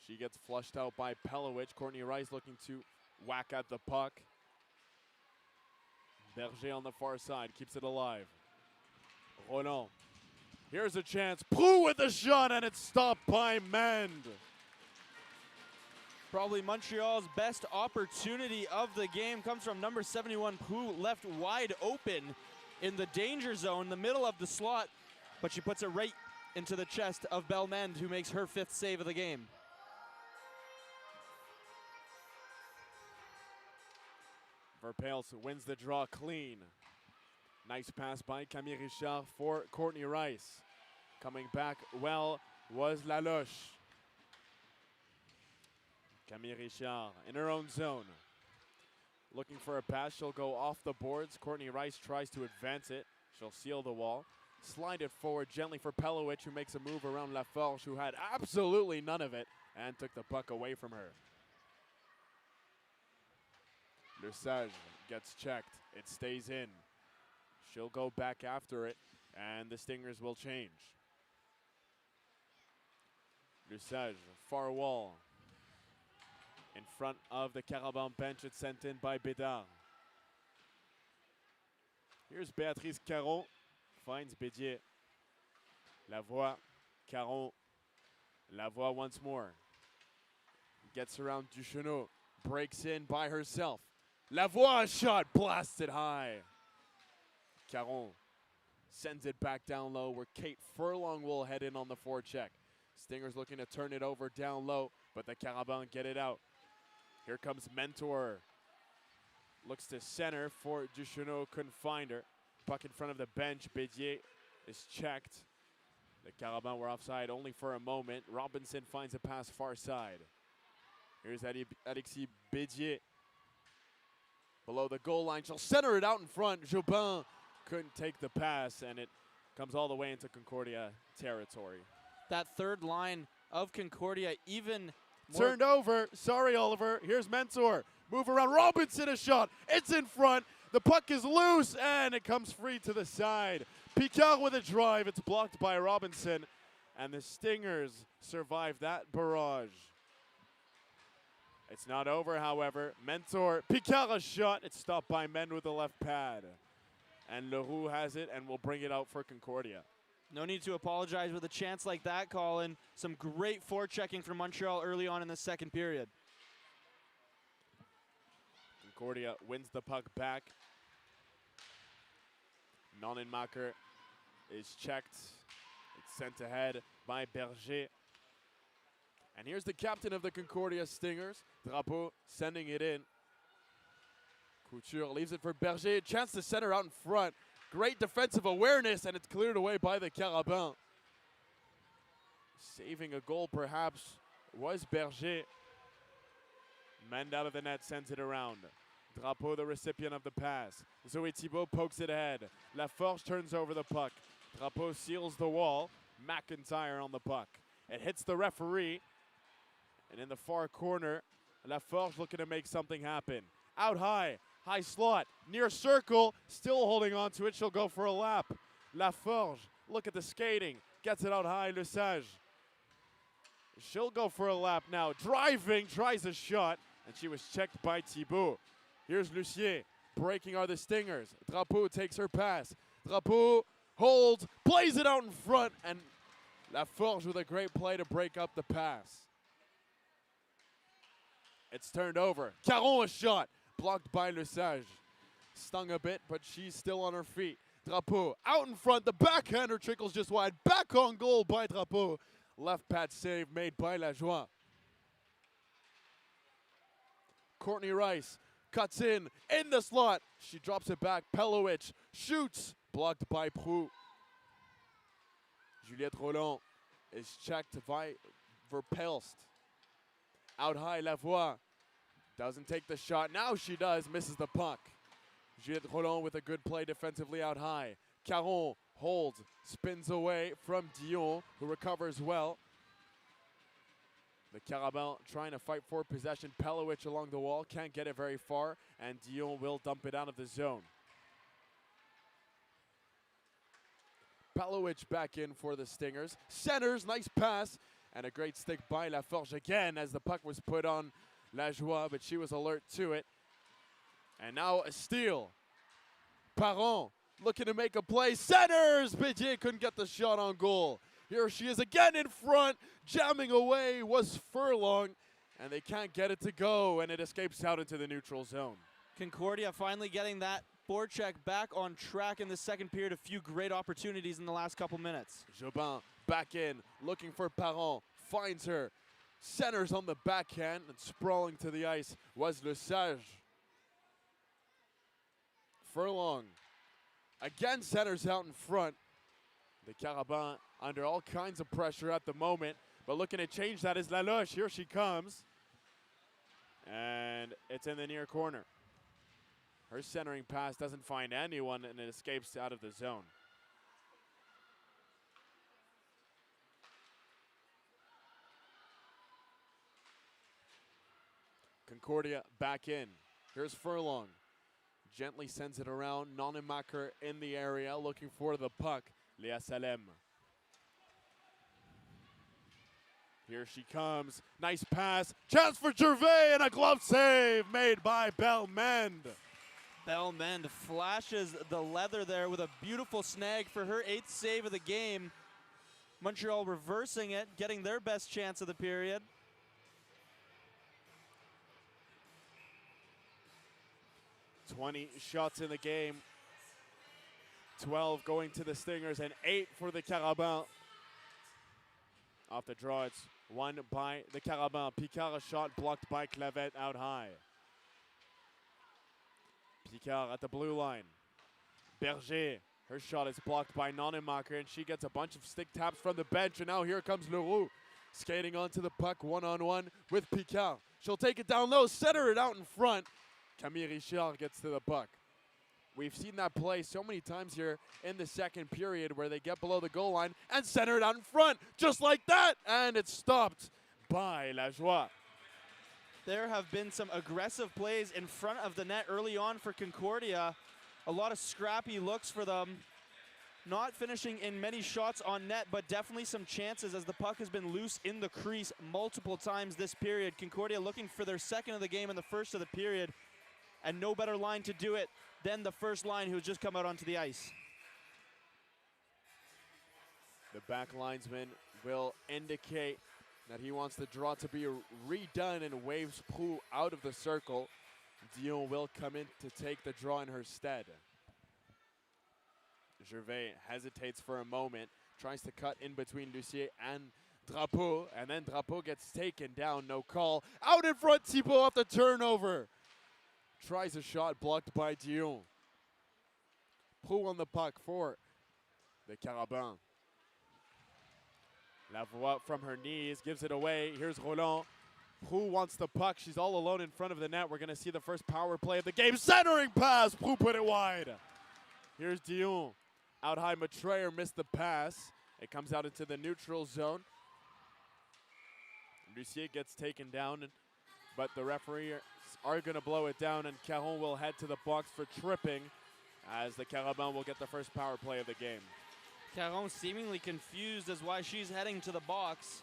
She gets flushed out by Pelowich. Courtney Rice looking to whack at the puck. Berger on the far side keeps it alive. Roland. Here's a chance. Prou with a shot, and it's stopped by Mende. Probably Montreal's best opportunity of the game comes from number 71, Prou, left wide open in the danger zone, the middle of the slot, but she puts it right into the chest of Belmende, who makes her 5th save of the game. Verpels wins the draw clean. Nice pass by Camille Richard for Courtney Rice. Coming back well was Laloche. Camille Richard in her own zone. Looking for a pass, she'll go off the boards. Courtney Rice tries to advance it. She'll seal the wall. Slide it forward gently for Pelowich, who makes a move around Laforge, who had absolutely none of it, and took the puck away from her. Lesage gets checked. It stays in. She'll go back after it, and the Stingers will change. Lesage, far wall. In front of the Carabin bench, it's sent in by Bédard. Here's Béatrice Caron. Finds Bédier. Lavoie, Caron. Lavoie once more. Gets around Duchesneau. Breaks in by herself. Lavoie, a shot blasted high. Caron sends it back down low where Kate Furlong will head in on the forecheck. Stingers looking to turn it over down low, but the Carabin get it out. Here comes Mentor. Looks to center for Duchesneau, couldn't find her. Puck in front of the bench. Bédier is checked. The Carabin were offside only for a moment. Robinson finds a pass far side. Here's Alexis Bédier. Below the goal line, she'll center it out in front. Jobin couldn't take the pass, and it comes all the way into Concordia territory. That third line of Concordia even turned over. Sorry, Oliver. Here's Mentor. Move around. Robinson, a shot. It's in front. The puck is loose, and it comes free to the side. Picard with a drive. It's blocked by Robinson, and the Stingers survive that barrage. It's not over, however. Mentor, Picard a shot. It's stopped by Mende with the left pad. And Leroux has it and will bring it out for Concordia. No need to apologize with a chance like that, Colin. Some great forechecking from Montreal early on in the second period. Concordia wins the puck back. Nonnenmacher is checked. It's sent ahead by Berger. And here's the captain of the Concordia Stingers, Drapeau, sending it in. Couture leaves it for Berger. Chance to center out in front. Great defensive awareness, and it's cleared away by the Carabin. Saving a goal, perhaps, was Berger. Mende out of the net sends it around. Drapeau, the recipient of the pass. Zoe Thibault pokes it ahead. Laforge turns over the puck. Drapeau seals the wall. McIntyre on the puck. It hits the referee. And in the far corner, Laforge looking to make something happen. Out high. High slot, near circle, still holding on to it. She'll go for a lap. Laforge, look at the skating. Gets it out high, Lesage. She'll go for a lap now. Driving, tries a shot, and she was checked by Thibault. Here's Lucien. breaking are the Stingers. Drapeau takes her pass. Drapeau holds, plays it out in front, and Laforge with a great play to break up the pass. It's turned over. Caron a shot, blocked by Le Sage. Stung a bit, but she's still on her feet. Drapeau out in front, the backhander trickles just wide. Back on goal by Drapeau. Left pad save made by Lajoie. Courtney Rice cuts in the slot. She drops it back. Pelowicz shoots, blocked by Prou. Juliette Roland is checked by Verpelst. Out high, Lavoie doesn't take the shot. Now she does, misses the puck. Juliette Roland with a good play defensively out high. Caron holds, spins away from Dion, who recovers well. The Carabin trying to fight for possession. Pelowicz along the wall, can't get it very far, and Dion will dump it out of the zone. Pelowicz back in for the Stingers. Centers, nice pass, and a great stick by Laforge again as the puck was put on Lajoie, but she was alert to it. And now a steal. Parent looking to make a play. Centers! Bédier couldn't get the shot on goal. Here she is again in front. Jamming away was Furlong, and they can't get it to go, and it escapes out into the neutral zone. Concordia finally getting that forecheck back on track in the second period. A few great opportunities in the last couple minutes. Jobin back in, looking for Parent. Finds her. Centers on the backhand, and sprawling to the ice was Le Sage. Furlong again centers out in front. The Carabin under all kinds of pressure at the moment, but looking to change that is Laloche. Here she comes, and it's in the near corner. Her centering pass doesn't find anyone, and it escapes out of the zone. Concordia back in. Here's Furlong. Gently sends it around. Nonemacher in the area looking for the puck. Léa Salem. Here she comes. Nice pass. Chance for Gervais and a glove save made by Belmend. Belmend flashes the leather there with a beautiful snag for her 8th save of the game. Montreal reversing it, getting their best chance of the period. "20 shots in the game. 12 going to the Stingers and 8 for the Carabin. Off the draw, it's 1 by the Carabin. Picard a shot blocked by Clavette out high. Picard at the blue line. Berger, her shot is blocked by Nonemacher, and she gets a bunch of stick taps from the bench, and now here comes Leroux. Skating onto the puck one-on-one with Picard. She'll take it down low, center it out in front. Camille Richard gets to the puck. We've seen that play so many times here in the second period where they get below the goal line and center it out in front, just like that, and it's stopped by Lajoie. There have been some aggressive plays in front of the net early on for Concordia. A lot of scrappy looks for them. Not finishing in many shots on net, but definitely some chances as the puck has been loose in the crease multiple times this period. Concordia looking for their second of the game and the first of the period, and no better line to do it than the first line who's just come out onto the ice. The back linesman will indicate that he wants the draw to be redone and waves Prou out of the circle. Dion will come in to take the draw in her stead. Gervais hesitates for a moment, tries to cut in between Lucier and Drapeau, and then Drapeau gets taken down, no call. Out in front, Thibault off the turnover. Tries a shot blocked by Dion. Prou on the puck for the Carabin. Lavoie from her knees gives it away. Here's Roland. Prou wants the puck. She's all alone in front of the net. We're going to see the first power play of the game. Centering pass. Prou put it wide. Here's Dion. Out high, Matrayer missed the pass. It comes out into the neutral zone. Lucier gets taken down, but the referee are going to blow it down, and Caron will head to the box for tripping as the Carabin will get the first power play of the game. Caron seemingly confused as why she's heading to the box,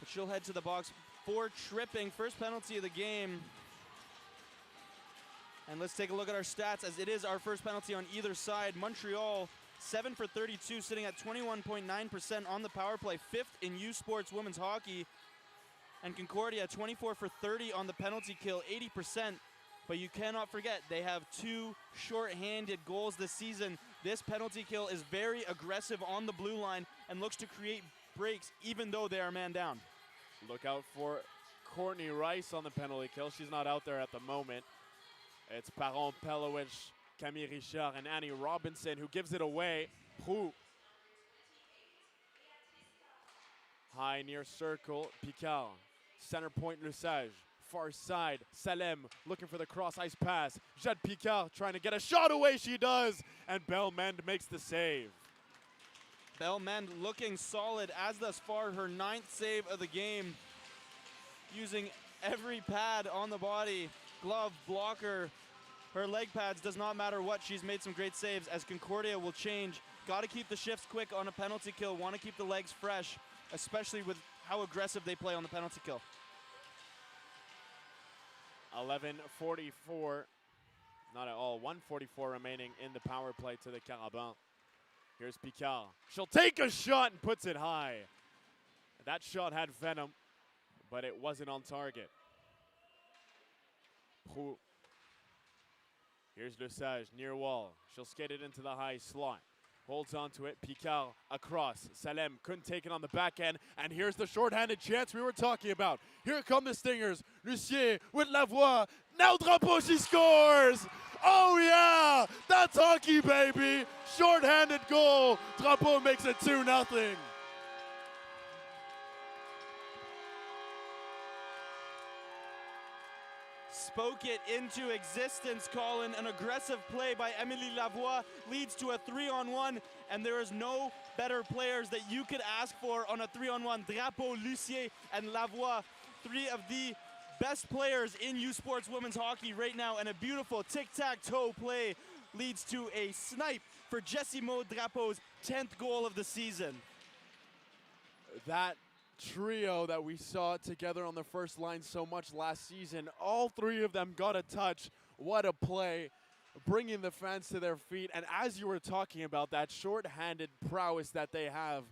but she'll head to the box for tripping. First penalty of the game. And let's take a look at our stats, as it is our first penalty on either side. Montreal, 7 for 32, sitting at 21.9% on the power play, 5th in U Sports women's hockey. And Concordia, 24 for 30 on the penalty kill, 80%. But you cannot forget, they have 2 short-handed goals this season. This penalty kill is very aggressive on the blue line and looks to create breaks even though they are man down. Look out for Courtney Rice on the penalty kill. She's not out there at the moment. It's Paron Pelowich, Camille Richard, and Annie Robinson who gives it away. Prou. High near circle, Picard. Center point, Lesage. Far side, Salem looking for the cross ice pass. Jade Picard trying to get a shot away, she does. And Belmend makes the save. Belmend looking solid as thus far, her 9th save of the game. Using every pad on the body, glove, blocker, her leg pads, does not matter what. She's made some great saves as Concordia will change. Got to keep the shifts quick on a penalty kill. Want to keep the legs fresh, especially with how aggressive they play on the penalty kill. 11:44, not at all, 1:44 remaining in the power play to the Carabin. Here's Picard. She'll take a shot and puts it high. That shot had venom, but it wasn't on target. Prou. Here's Lesage, near wall. She'll skate it into the high slot. Holds on to it, Picard across. Salem couldn't take it on the back end, and here's the shorthanded chance we were talking about. Here come the Stingers. Lucien with Lavoie. Now Drapeau, she scores! Oh yeah! That's hockey, baby! Shorthanded goal. Drapeau makes it 2-0. Spoke it into existence, Colin. An aggressive play by Emilie Lavoie leads to a 3-on-1, and there is no better players that you could ask for on a 3-on-1. Drapeau, Lucien, and Lavoie, 3 of the best players in U Sports women's hockey right now, and a beautiful tic-tac-toe play leads to a snipe for Jessie Maud Drapeau's 10th goal of the season. That trio that we saw together on the first line so much last season, all 3 of them got a touch. What a play, bringing the fans to their feet. And as you were talking about that short-handed prowess that they have,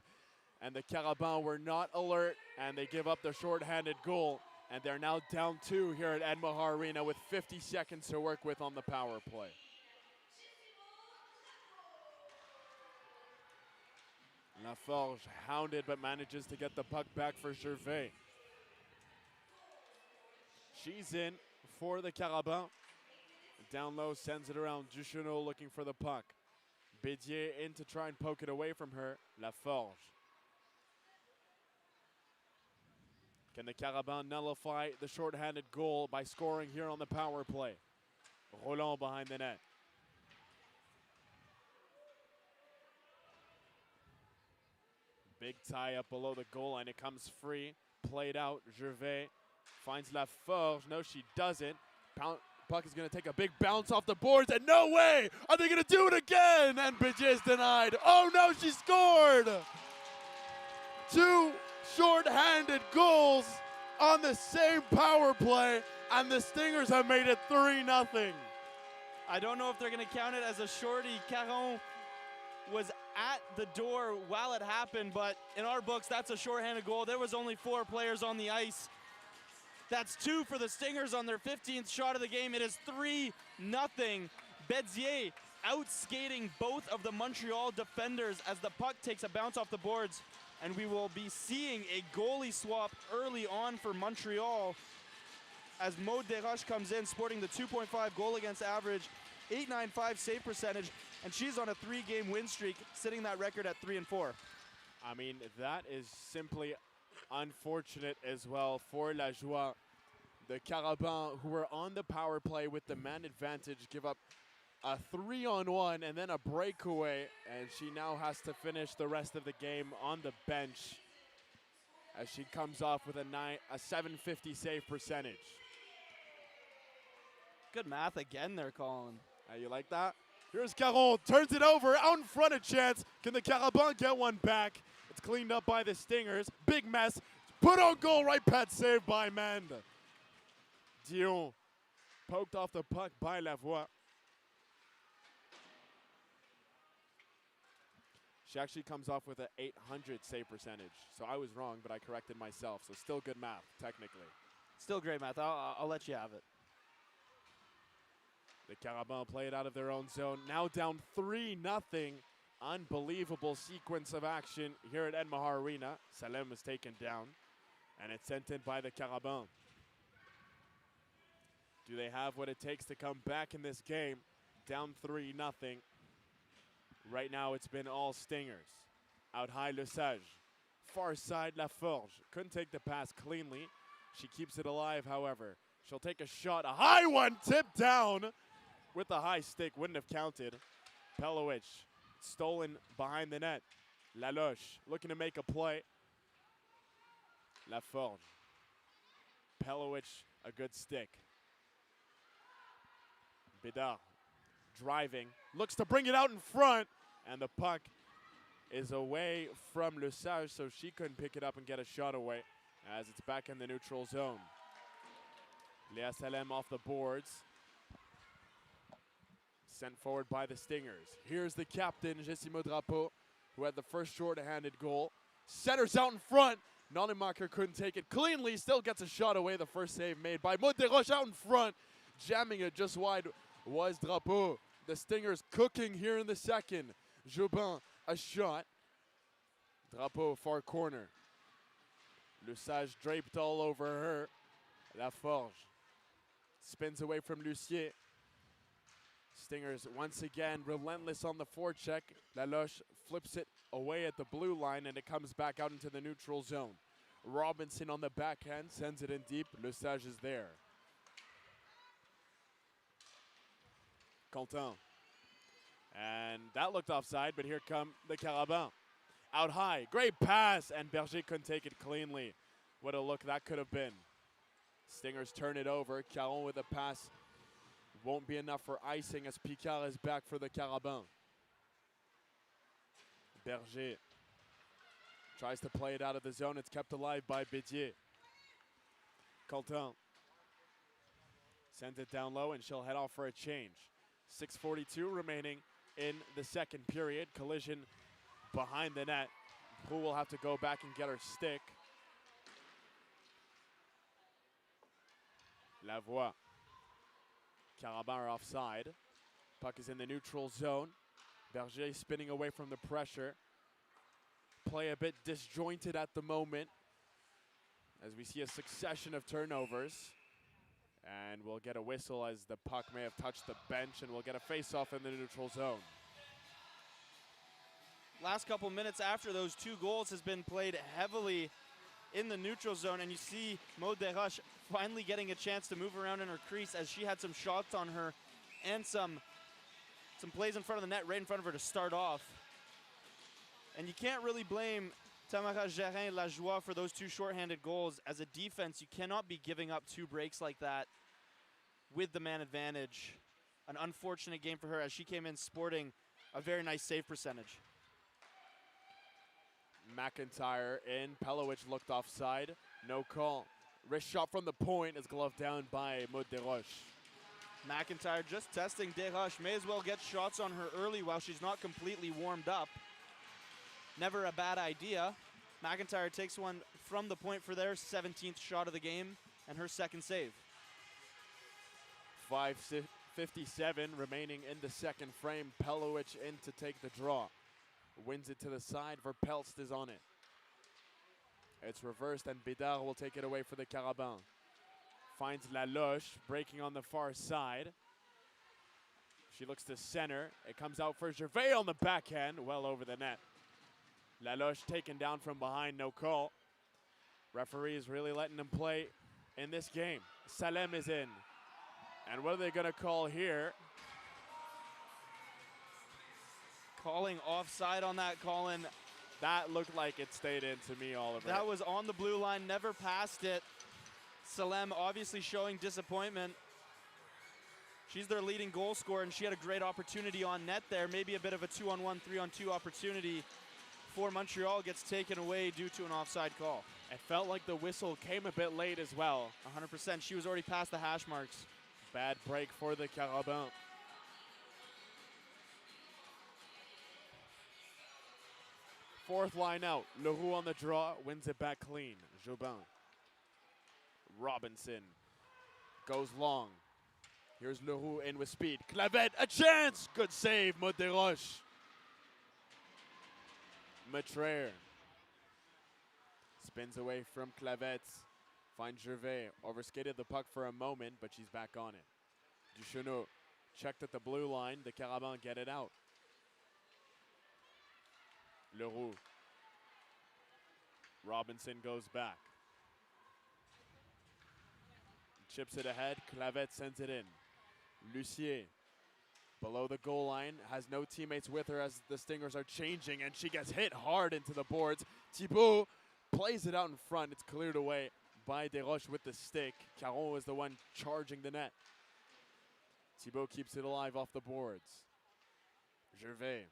and the Carabins were not alert, and they give up the short-handed goal, and they're now down 2 here at Ed Mahar Arena with 50 seconds to work with on the power play. Laforge hounded but manages to get the puck back for Gervais. She's in for the Carabins. Down low, sends it around. Duchesneau looking for the puck. Bédier in to try and poke it away from her. Laforge. Can the Carabins nullify the shorthanded goal by scoring here on the power play? Roland behind the net. Big tie up below the goal line. It comes free. Played out. Gervais finds Laforge. No, she doesn't. Puck is going to take a big bounce off the boards. And no way! Are they going to do it again? And Bédier is denied. Oh no, she scored! 2 short-handed goals on the same power play. And the Stingers have made it 3-0. I don't know if they're going to count it as a shorty. Caron was at the door while it happened, but in our books, that's a shorthanded goal. There was only 4 players on the ice. That's 2 for the Stingers on their 15th shot of the game. It is 3-0. Bédier out-skating both of the Montreal defenders as the puck takes a bounce off the boards, and we will be seeing a goalie swap early on for Montreal as Maud Desroches comes in sporting the 2.5 goal against average, .895 save percentage, and she's on a 3-game win streak, sitting that record at 3-4. I mean, that is simply unfortunate as well for La Joie. The Carabins, who were on the power play with the man advantage, give up a 3-on-1 and then a breakaway, and she now has to finish the rest of the game on the bench as she comes off with a 750 save percentage. Good math again there, Colin. You like that? Here's Caron, turns it over, out in front of Chance. Can the Carabins get one back? It's cleaned up by the Stingers. Big mess. Put on goal, right pad save by Mende. Dion Poked off the puck by Lavoie. She actually comes off with an 800 save percentage. So I was wrong, but I corrected myself. So still good math, technically. Still great math. I'll let you have it. The Carabins play it out of their own zone. Now down 3-0. Unbelievable sequence of action here at Edmahar Arena. Salem is taken down, and it's sent in by the Carabins. Do they have what it takes to come back in this game? Down 3-0. Right now it's been all Stingers. Out high, Lesage. Far side, Laforge. Couldn't take the pass cleanly. She keeps it alive, however. She'll take a shot. A high one, tipped down with the high stick. Wouldn't have counted. Pelowicz stolen behind the net. Laloche looking to make a play. Laforge. Pelowicz, a good stick. Bidard driving. Looks to bring it out in front. And the puck is away from Lesage, so she couldn't pick it up and get a shot away as it's back in the neutral zone. Léa Salem off the boards. Sent forward by the Stingers. Here's the captain, Jessimo Drapeau, who had the first short-handed goal. Centers out in front. Nonemacher couldn't take it cleanly. Still gets a shot away. The first save made by Maud Desroches out in front. Jamming it just wide was Drapeau. The Stingers cooking here in the second. Jobin, a shot. Drapeau, far corner. Lesage draped all over her. Laforge spins away from Lucier. Stingers once again relentless on the forecheck. Laloche flips it away at the blue line, and it comes back out into the neutral zone. Robinson on the backhand sends it in deep. Lesage is there. Quentin. And that looked offside, but here come the Carabins. Out high, great pass, and Berger couldn't take it cleanly. What a look that could have been. Stingers turn it over. Caron with a pass. Won't be enough for icing as Picard is back for the Carabins. Berger tries to play it out of the zone. It's kept alive by Bédier. Quentin sends it down low, and she'll head off for a change. 6:42 remaining in the second period. Collision behind the net. Prou will have to go back and get her stick. Lavoie. Carabins are offside. Puck is in the neutral zone. Berger spinning away from the pressure. Play a bit disjointed at the moment as we see a succession of turnovers. And we'll get a whistle as the puck may have touched the bench, and we'll get a face-off in the neutral zone. Last couple minutes after those two goals has been played heavily in the neutral zone, and you see Maud Desroches finally getting a chance to move around in her crease as she had some shots on her and some plays in front of the net right in front of her to start off. And you can't really blame Tamara Gérin-Lajoie for those two shorthanded goals. As a defense, you cannot be giving up two breaks like that with the man advantage. An unfortunate game for her as she came in sporting a very nice save percentage. McIntyre in. Pelowicz looked offside. No call. Wrist shot from the point is gloved down by Maud Desroches. McIntyre just testing Desroches. May as well get shots on her early while she's not completely warmed up. Never a bad idea. McIntyre takes one from the point for their 17th shot of the game and her second save. 5:57 remaining in the second frame. Pelowicz in to take the draw. Wins it to the side. Verpelst is on it. It's reversed, and Bidard will take it away for the Carabins. Finds Laloche breaking on the far side. She looks to center. It comes out for Gervais on the backhand, well over the net. Laloche taken down from behind, no call. Referee is really letting them play in this game. Salem is in. And what are they going to call here? Calling offside on that, Colin. That looked like it stayed in to me, Oliver. That was on the blue line, never passed it. Salem obviously showing disappointment. She's their leading goal scorer, and she had a great opportunity on net there. Maybe a bit of a 2-on-1, 3-on-2 opportunity for Montreal gets taken away due to an offside call. It felt like the whistle came a bit late as well. 100%. She was already past the hash marks. Bad break for the Carabins. Fourth line out. Leroux on the draw, wins it back clean. Jobin. Robinson goes long. Here's Leroux in with speed. Clavette, a chance! Good save, Desroches. Matraire spins away from Clavette. Finds Gervais. Overskated the puck for a moment, but she's back on it. Duchesneau checked at the blue line. The Carabins get it out. Leroux. Robinson goes back. Chips it ahead. Clavette sends it in. Lucier, below the goal line, has no teammates with her as the Stingers are changing, and she gets hit hard into the boards. Thibault plays it out in front. It's cleared away by Desroches with the stick. Caron is the one charging the net. Thibault keeps it alive off the boards. Gervais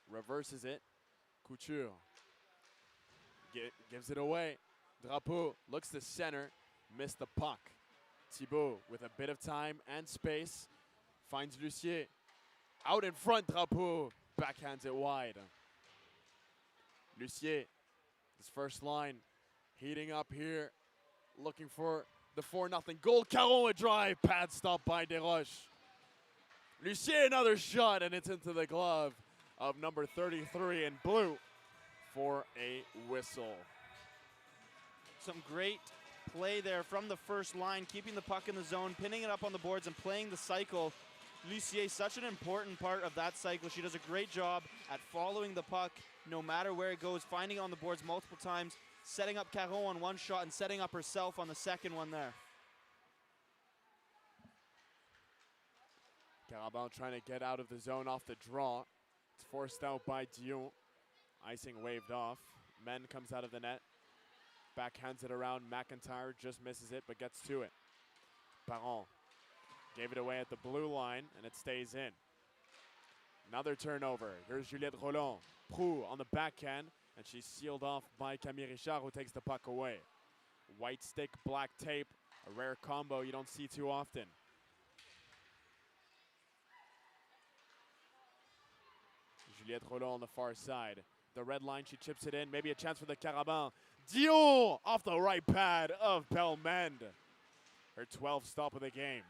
reverses it. Couture gives it away. Drapeau looks to center, missed the puck. Thibault with a bit of time and space finds Lucier. Out in front, Drapeau backhands it wide. Lucier, his first line, heating up here, looking for the 4-0 goal. Caron a drive, pad stop by Desroches. Lucier another shot, and it's into the glove of number 33 in blue for a whistle. Some great play there from the first line, keeping the puck in the zone, pinning it up on the boards, and playing the cycle. Lucier, such an important part of that cycle. She does a great job at following the puck no matter where it goes, finding it on the boards multiple times, setting up Caron on one shot and setting up herself on the second one there. Carabin trying to get out of the zone off the draw. It's forced out by Dion. Icing waved off. Men comes out of the net. Backhands it around. McIntyre just misses it but gets to it. Parent gave it away at the blue line and it stays in. Another turnover. Here's Juliette Roland. Prou on the backhand, and she's sealed off by Camille Richard, who takes the puck away. White stick, black tape, a rare combo you don't see too often. Juliette Roland on the far side. The red line, she chips it in. Maybe a chance for the Carabins. Dion off the right pad of Belmende. Her 12th stop of the game.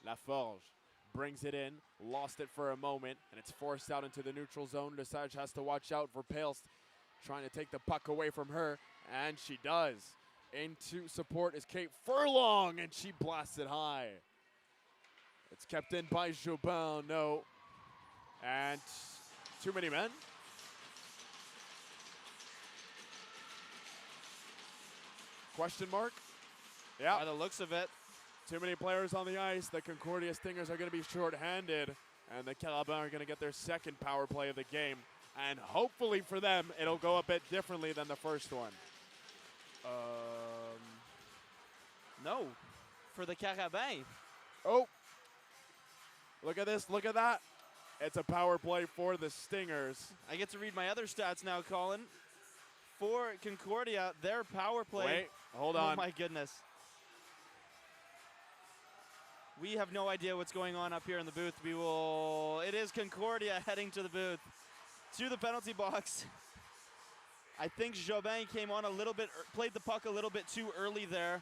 Laforge brings it in, lost it for a moment, and it's forced out into the neutral zone. Lesage has to watch out for Pelst, trying to take the puck away from her, and she does. Into support is Kate Furlong, and she blasts it high. It's kept in by Jobin, no. And too many men. Question mark? Yeah. By the looks of it. Too many players on the ice. The Concordia Stingers are going to be short-handed, and the Carabins are going to get their second power play of the game. And hopefully for them, it'll go a bit differently than the first one. No, for the Carabins. Oh, look at this, look at that. It's a power play for the Stingers. I get to read my other stats now, Colin. For Concordia, their power play. Wait, hold on. Oh my goodness. We have no idea what's going on up here in the booth. It is Concordia heading to the booth, to the penalty box. I think Jobin came on a little bit, played the puck a little bit too early there.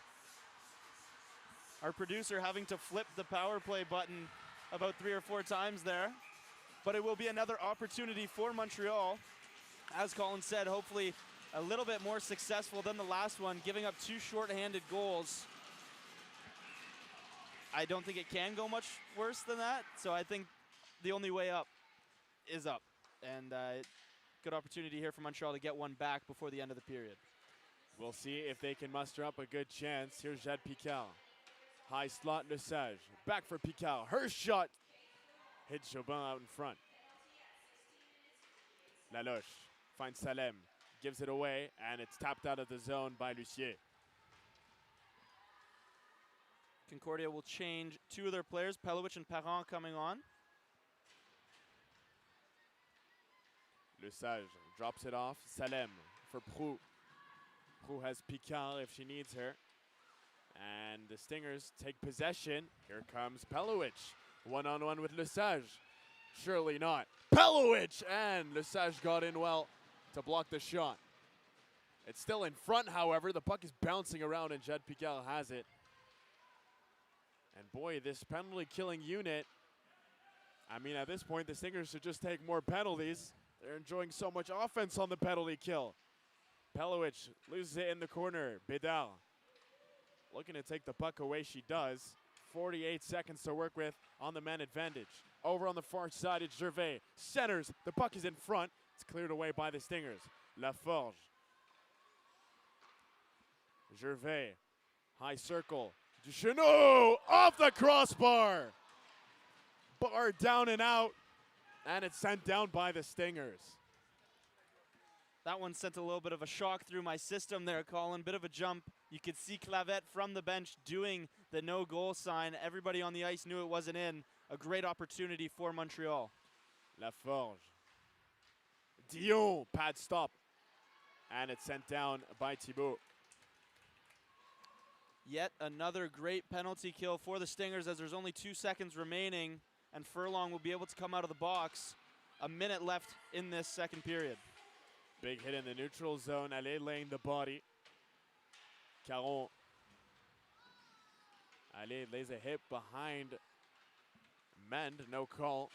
Our producer having to flip the power play button about 3 or 4 times there. But it will be another opportunity for Montreal. As Colin said, hopefully a little bit more successful than the last one, giving up 2 shorthanded goals. I don't think it can go much worse than that, so I think the only way up is up. And good opportunity here for Montreal to get one back before the end of the period. We'll see if they can muster up a good chance. Here's Jade Picard. High slot, Lesage. Back for Picard. Her shot hits Jobin out in front. Laloche finds Salem. Gives it away, and it's tapped out of the zone by Lucier. Concordia will change 2 of their players, Pelowich and Parent coming on. Lesage drops it off. Salem for Prou. Prou has Picard if she needs her. And the Stingers take possession. Here comes Pelowicz. One-on-one with Lesage. Surely not. Pelowicz! And Lesage got in well to block the shot. It's still in front, however. The puck is bouncing around and Jed Picard has it. And boy, this penalty-killing unit, I mean, at this point, the Stingers should just take more penalties. They're enjoying so much offense on the penalty kill. Pelowicz loses it in the corner. Bédard looking to take the puck away. She does. 48 seconds to work with on the man advantage. Over on the far side, it's Gervais. Centers. The puck is in front. It's cleared away by the Stingers. Laforge. Gervais. High circle. Duchesneau off the crossbar. Bar down and out. And it's sent down by the Stingers. That one sent a little bit of a shock through my system there, Colin. Bit of a jump. You could see Clavette from the bench doing the no goal sign. Everybody on the ice knew it wasn't in. A great opportunity for Montreal. Laforge. Dion, pad stop. And it's sent down by Thibault. Yet another great penalty kill for the Stingers as there's only 2 seconds remaining, and Furlong will be able to come out of the box. A minute left in this second period. Big hit in the neutral zone. Allez laying the body. Caron. Allez lays a hit behind Mend. No call.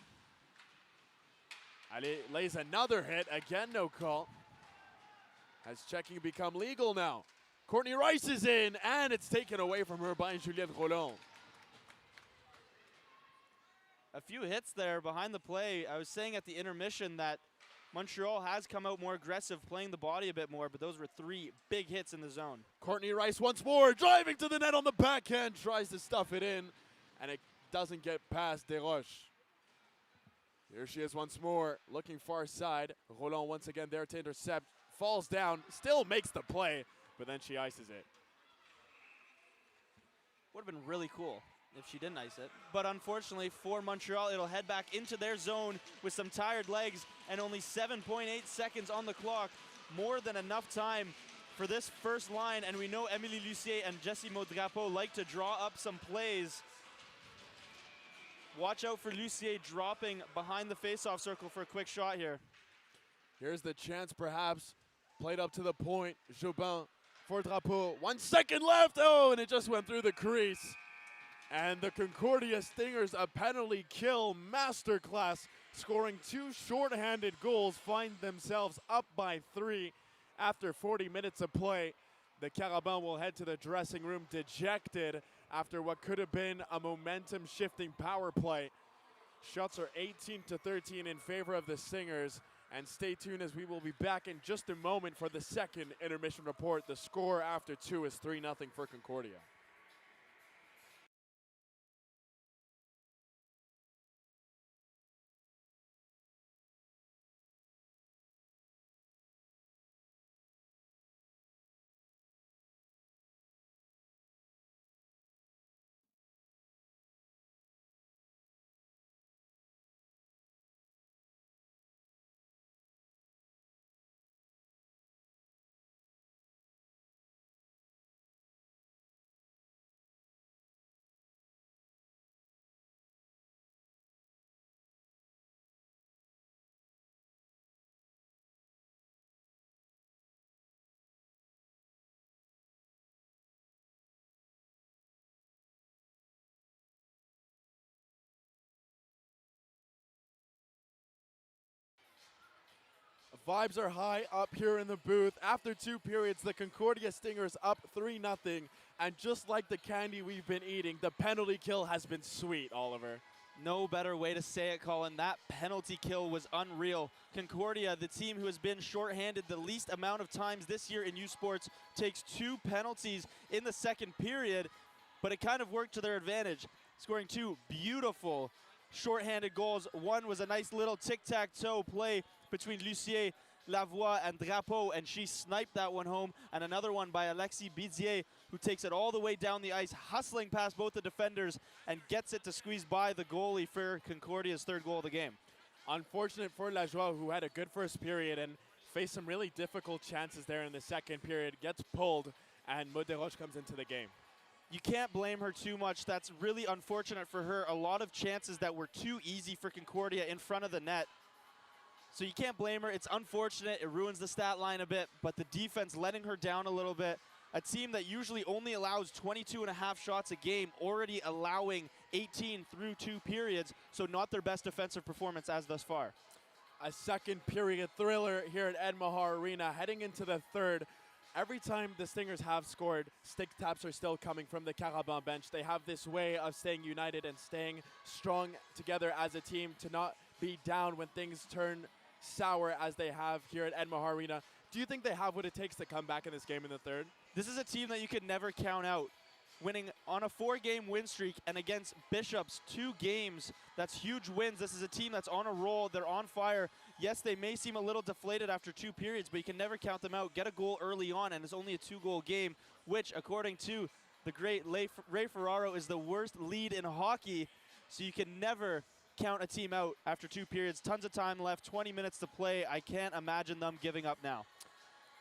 Allez lays another hit. Again, no call. Has checking become legal now? Courtney Rice is in, and it's taken away from her by Juliette Roland. A few hits there behind the play. I was saying at the intermission that Montreal has come out more aggressive, playing the body a bit more, but those were 3 big hits in the zone. Courtney Rice once more, driving to the net on the backhand, tries to stuff it in, and it doesn't get past Desroches. Here she is once more, looking far side. Roland once again there to intercept, falls down, still makes the play, but then she ices it. Would have been really cool if she didn't ice it. But unfortunately for Montreal, it'll head back into their zone with some tired legs and only 7.8 seconds on the clock. More than enough time for this first line, and we know Émilie Lucier and Jessie Maudrapeau like to draw up some plays. Watch out for Lucier dropping behind the face-off circle for a quick shot here. Here's the chance perhaps, played up to the point. Jobin for Drapeau, 1 second left, oh, and it just went through the crease. And the Concordia Stingers, a penalty kill masterclass, scoring 2 shorthanded goals, find themselves up by 3 after 40 minutes of play. The Carabins will head to the dressing room dejected after what could have been a momentum-shifting power play. Shots are 18-13 in favor of the Stingers. And stay tuned as we will be back in just a moment for the second intermission report. The score after 2 is 3-0 for Concordia. Vibes are high up here in the booth. After 2 periods, the Concordia Stingers up 3-0. And just like the candy we've been eating, the penalty kill has been sweet, Oliver. No better way to say it, Colin. That penalty kill was unreal. Concordia, the team who has been shorthanded the least amount of times this year in U Sports, takes 2 penalties in the second period, but it kind of worked to their advantage, scoring 2 beautiful shorthanded goals. One was a nice little tic-tac-toe play between Lucier, Lavoie, and Drapeau, and she sniped that one home. And another one by Alexis Bidier, who takes it all the way down the ice, hustling past both the defenders, and gets it to squeeze by the goalie for Concordia's 3rd goal of the game. Unfortunate for Lajoie, who had a good first period and faced some really difficult chances there in the second period, gets pulled, and Moderoche comes into the game. You can't blame her too much. That's really unfortunate for her. A lot of chances that were too easy for Concordia in front of the net. So you can't blame her. It's unfortunate. It ruins the stat line a bit, but the defense letting her down a little bit. A team that usually only allows 22 and a half shots a game, already allowing 18 through 2 periods, so not their best defensive performance as thus far. A second period thriller here at Ed Mahar Arena. Heading into the third, every time the Stingers have scored, stick taps are still coming from the Carabin bench. They have this way of staying united and staying strong together as a team to not be down when things turn sour as they have here at Ed Mahar Arena. Do you think they have what it takes to come back in this game in the third? This is a team that you could never count out. Winning on a 4-game win streak and against Bishops 2 games, that's huge wins. This is a team that's on a roll. They're on fire. Yes, they may seem a little deflated after 2 periods, but you can never count them out. Get a goal early on, and it's only a 2-goal game, which, according to the great Ray Ferraro, is the worst lead in hockey. So you can never count a team out after 2 periods. Tons of time left, 20 minutes to play. I can't imagine them giving up now.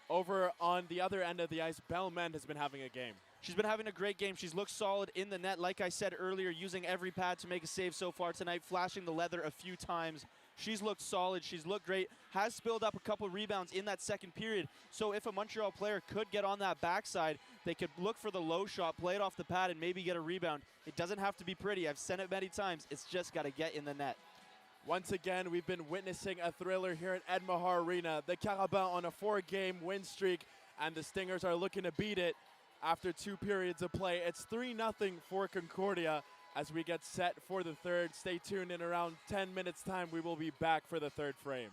Over on the other end of the ice, Belmend has been having a game. She's been having a great game. She's looked solid in the net. Like I said earlier, using every pad to make a save so far tonight, flashing the leather a few times. She's looked solid. She's looked great. Has spilled up a couple rebounds in that second period. So if a Montreal player could get on that backside, they could look for the low shot, play it off the pad, and maybe get a rebound. It doesn't have to be pretty. I've said it many times. It's just got to get in the net. Once again, we've been witnessing a thriller here at Ed Mahar Arena. The Carabin on a 4-game win streak, and the Stingers are looking to beat it after 2 periods of play. It's 3-0 for Concordia as we get set for the third. Stay tuned. In around 10 minutes time, we will be back for the third frame.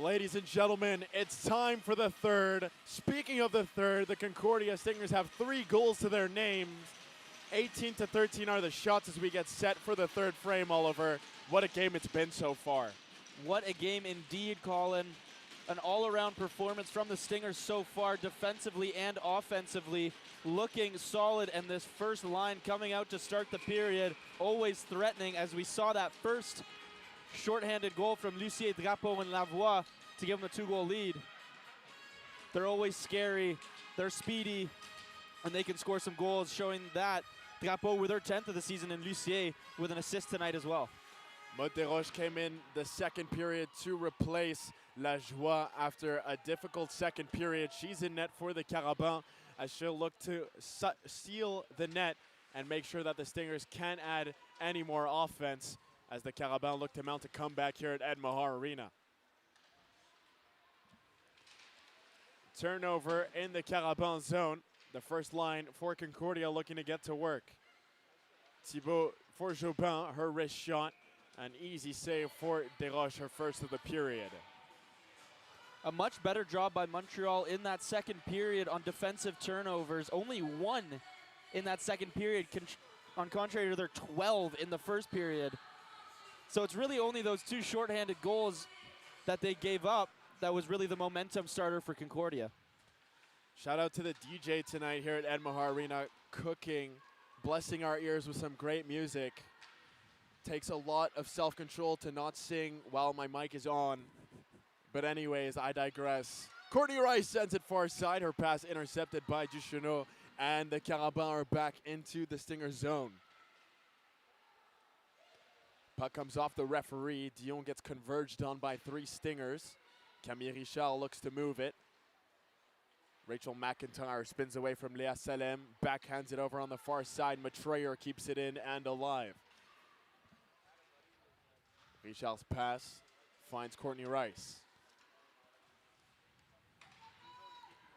Ladies and gentlemen, it's time for the third. Speaking of the third, the Concordia Stingers have 3 goals to their names. 18-13 are the shots as we get set for the third frame, Oliver. What a game it's been so far. What a game indeed, Colin. An all-around performance from the Stingers so far, defensively and offensively, looking solid. And this first line coming out to start the period, always threatening, as we saw that first shorthanded goal from Lucier, Drapeau, and Lavoie to give them a 2-goal lead. They're always scary, they're speedy, and they can score some goals, showing that Drapeau with her 10th of the season, and Lucier with an assist tonight as well. Monteroche came in the second period to replace Lajoie after a difficult second period. She's in net for the Carabin as she'll look to seal the net and make sure that the Stingers can't add any more offense as the Carabin look to mount a comeback here at Ed Mahar Arena. Turnover in the Carabin zone. The first line for Concordia looking to get to work. Thibault for Jobin, her wrist shot. An easy save for Desroches, her first of the period. A much better job by Montreal in that second period on defensive turnovers. Only 1 in that second period, on contrary to their 12 in the first period. So it's really only those 2 shorthanded goals that they gave up that was really the momentum starter for Concordia. Shout out to the DJ tonight here at Ed Mahar Arena, cooking, blessing our ears with some great music. Takes a lot of self-control to not sing while my mic is on. But anyways, I digress. Courtney Rice sends it far side. Her pass intercepted by Duchesneau. And the Carabin are back into the Stinger zone. Puck comes off the referee. Dion gets converged on by 3 Stingers. Camille Richard looks to move it. Rachel McIntyre spins away from Léa Salem. Backhands it over on the far side. Matrayer keeps it in and alive. Richard's pass finds Courtney Rice.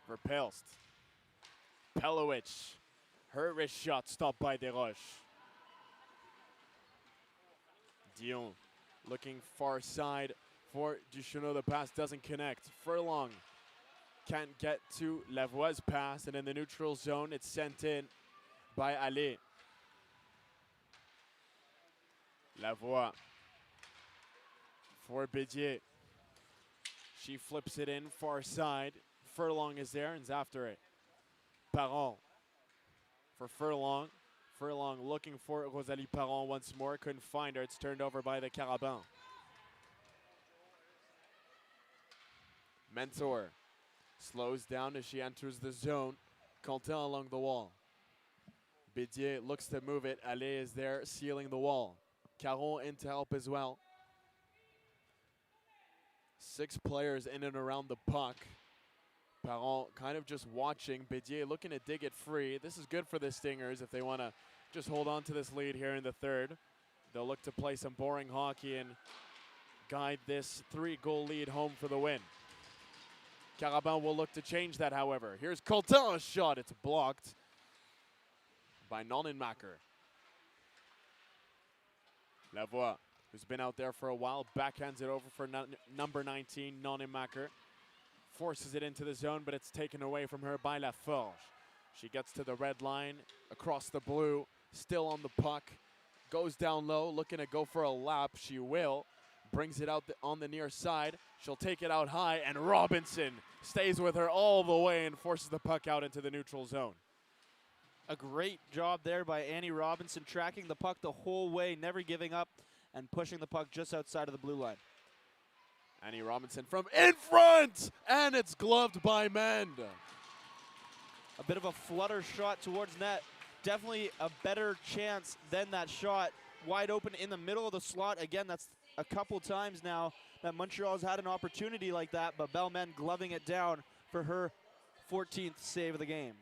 Verpelst. Pelowicz. Her wrist shot stopped by Desroches. Dion looking far side for Duchesneau. The pass doesn't connect. Furlong can't get to Lavoie's pass, and in the neutral zone, it's sent in by Allais. Lavoie for Bédier. She flips it in far side. Furlong is there and is after it. Parent for Furlong. Furlong looking for Rosalie Parent once more. Couldn't find her. It's turned over by the Carabin. Mentor slows down as she enters the zone. Quentin along the wall. Bédier looks to move it. Allais is there sealing the wall. Caron in to help as well. 6 players in and around the puck. Parent kind of just watching. Bédier looking to dig it free. This is good for the Stingers if they want to just hold on to this lead here in the third. They'll look to play some boring hockey and guide this 3-goal lead home for the win. Carabin will look to change that, however. Here's Colton's shot. It's blocked by Nonenmacher. Lavoie, who's been out there for a while, backhands it over for number 19, Nonenmacher. Forces it into the zone, but it's taken away from her by Laforge. She gets to the red line, across the blue, still on the puck. Goes down low, looking to go for a lap. She will. Brings it out on the near side. She'll take it out high, and Robinson stays with her all the way and forces the puck out into the neutral zone. A great job there by Annie Robinson, tracking the puck the whole way, never giving up, and pushing the puck just outside of the blue line. Annie Robinson from in front, and it's gloved by Mend. A bit of a flutter shot towards net. Definitely a better chance than that shot. Wide open in the middle of the slot. Again, that's a couple times now that Montreal's had an opportunity like that, but Belmen gloving it down for her 14th save of the game.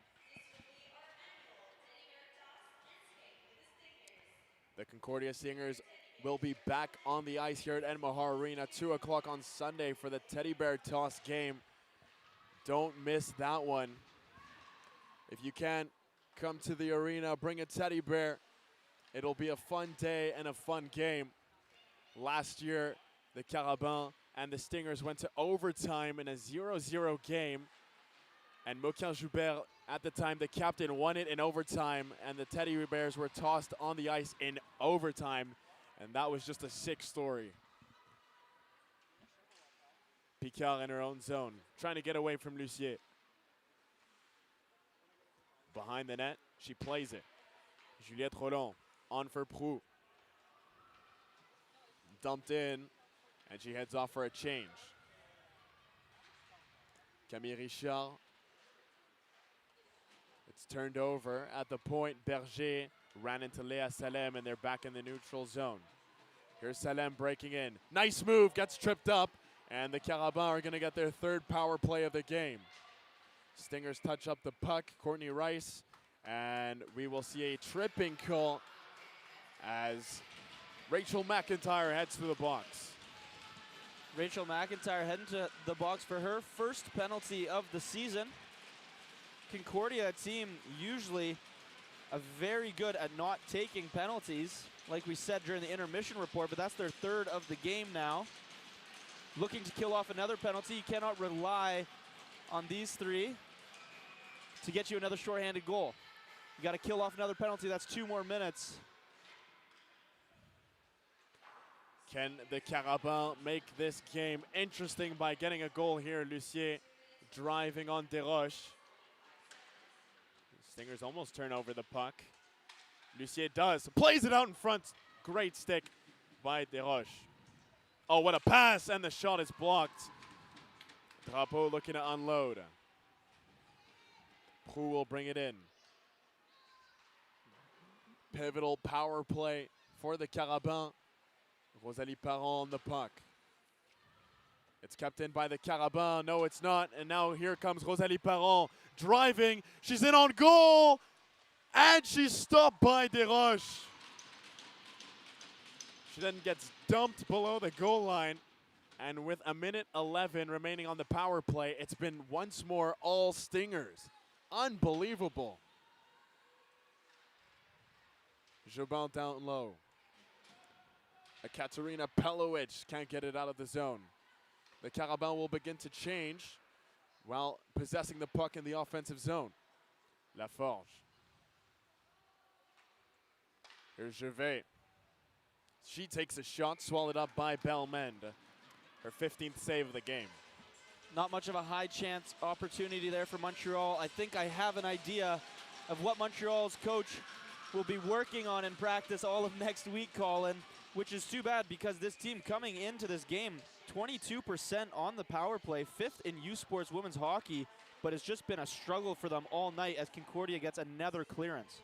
The Concordia Stingers will be back on the ice here at Ed Mahar Arena, 2 o'clock on Sunday for the Teddy Bear Toss game. Don't miss that one. If you can, come to the arena, bring a teddy bear. It'll be a fun day and a fun game. Last year, the Carabin and the Stingers went to overtime in a 0-0 game. And Moquin Joubert, at the time, the captain, won it in overtime, and the Teddy Bears were tossed on the ice in overtime, and that was just a sick story. Picard in her own zone, trying to get away from Lucier. Behind the net, she plays it. Juliette Roland on for Proulx. Dumped in, and she heads off for a change. Camille Richard. It's turned over at the point. Berger ran into Léa Salem, and they're back in the neutral zone. Here's Salem breaking in. Nice move, gets tripped up, and the Carabins are going to get their third power play of the game. Stingers touch up the puck, Courtney Rice, and we will see a tripping call as Rachel McIntyre heads to the box. Rachel McIntyre heading to the box for her first penalty of the season. Concordia, a team usually very good at not taking penalties, like we said during the intermission report, but that's their third of the game now. Looking to kill off another penalty. You cannot rely on these three to get you another shorthanded goal. You got to kill off another penalty. That's 2 more minutes. Can the Carabins make this game interesting by getting a goal here? Lucier driving on Desroches. Stingers almost turn over the puck. Lucier does. Plays it out in front. Great stick by Desroches. Oh, what a pass, and the shot is blocked. Drapeau looking to unload. Proulx will bring it in. Pivotal power play for the Carabins. Rosalie Parent on the puck. It's kept in by the Carabins. No, it's not. And now here comes Rosalie Parent driving. She's in on goal. And she's stopped by Desroches. She then gets dumped below the goal line. And with a minute 11 remaining on the power play, it's been once more all Stingers. Unbelievable. Jobin down low. Katerina Pelovic can't get it out of the zone. The Carabins will begin to change while possessing the puck in the offensive zone. Laforge. Here's Gervais. She takes a shot, swallowed up by Belmende. Her 15th save of the game. Not much of a high chance opportunity there for Montreal. I think I have an idea of what Montreal's coach will be working on in practice all of next week, Colin, which is too bad because this team coming into this game, 22% on the power play, 5th in U Sports women's hockey, but it's just been a struggle for them all night as Concordia gets another clearance.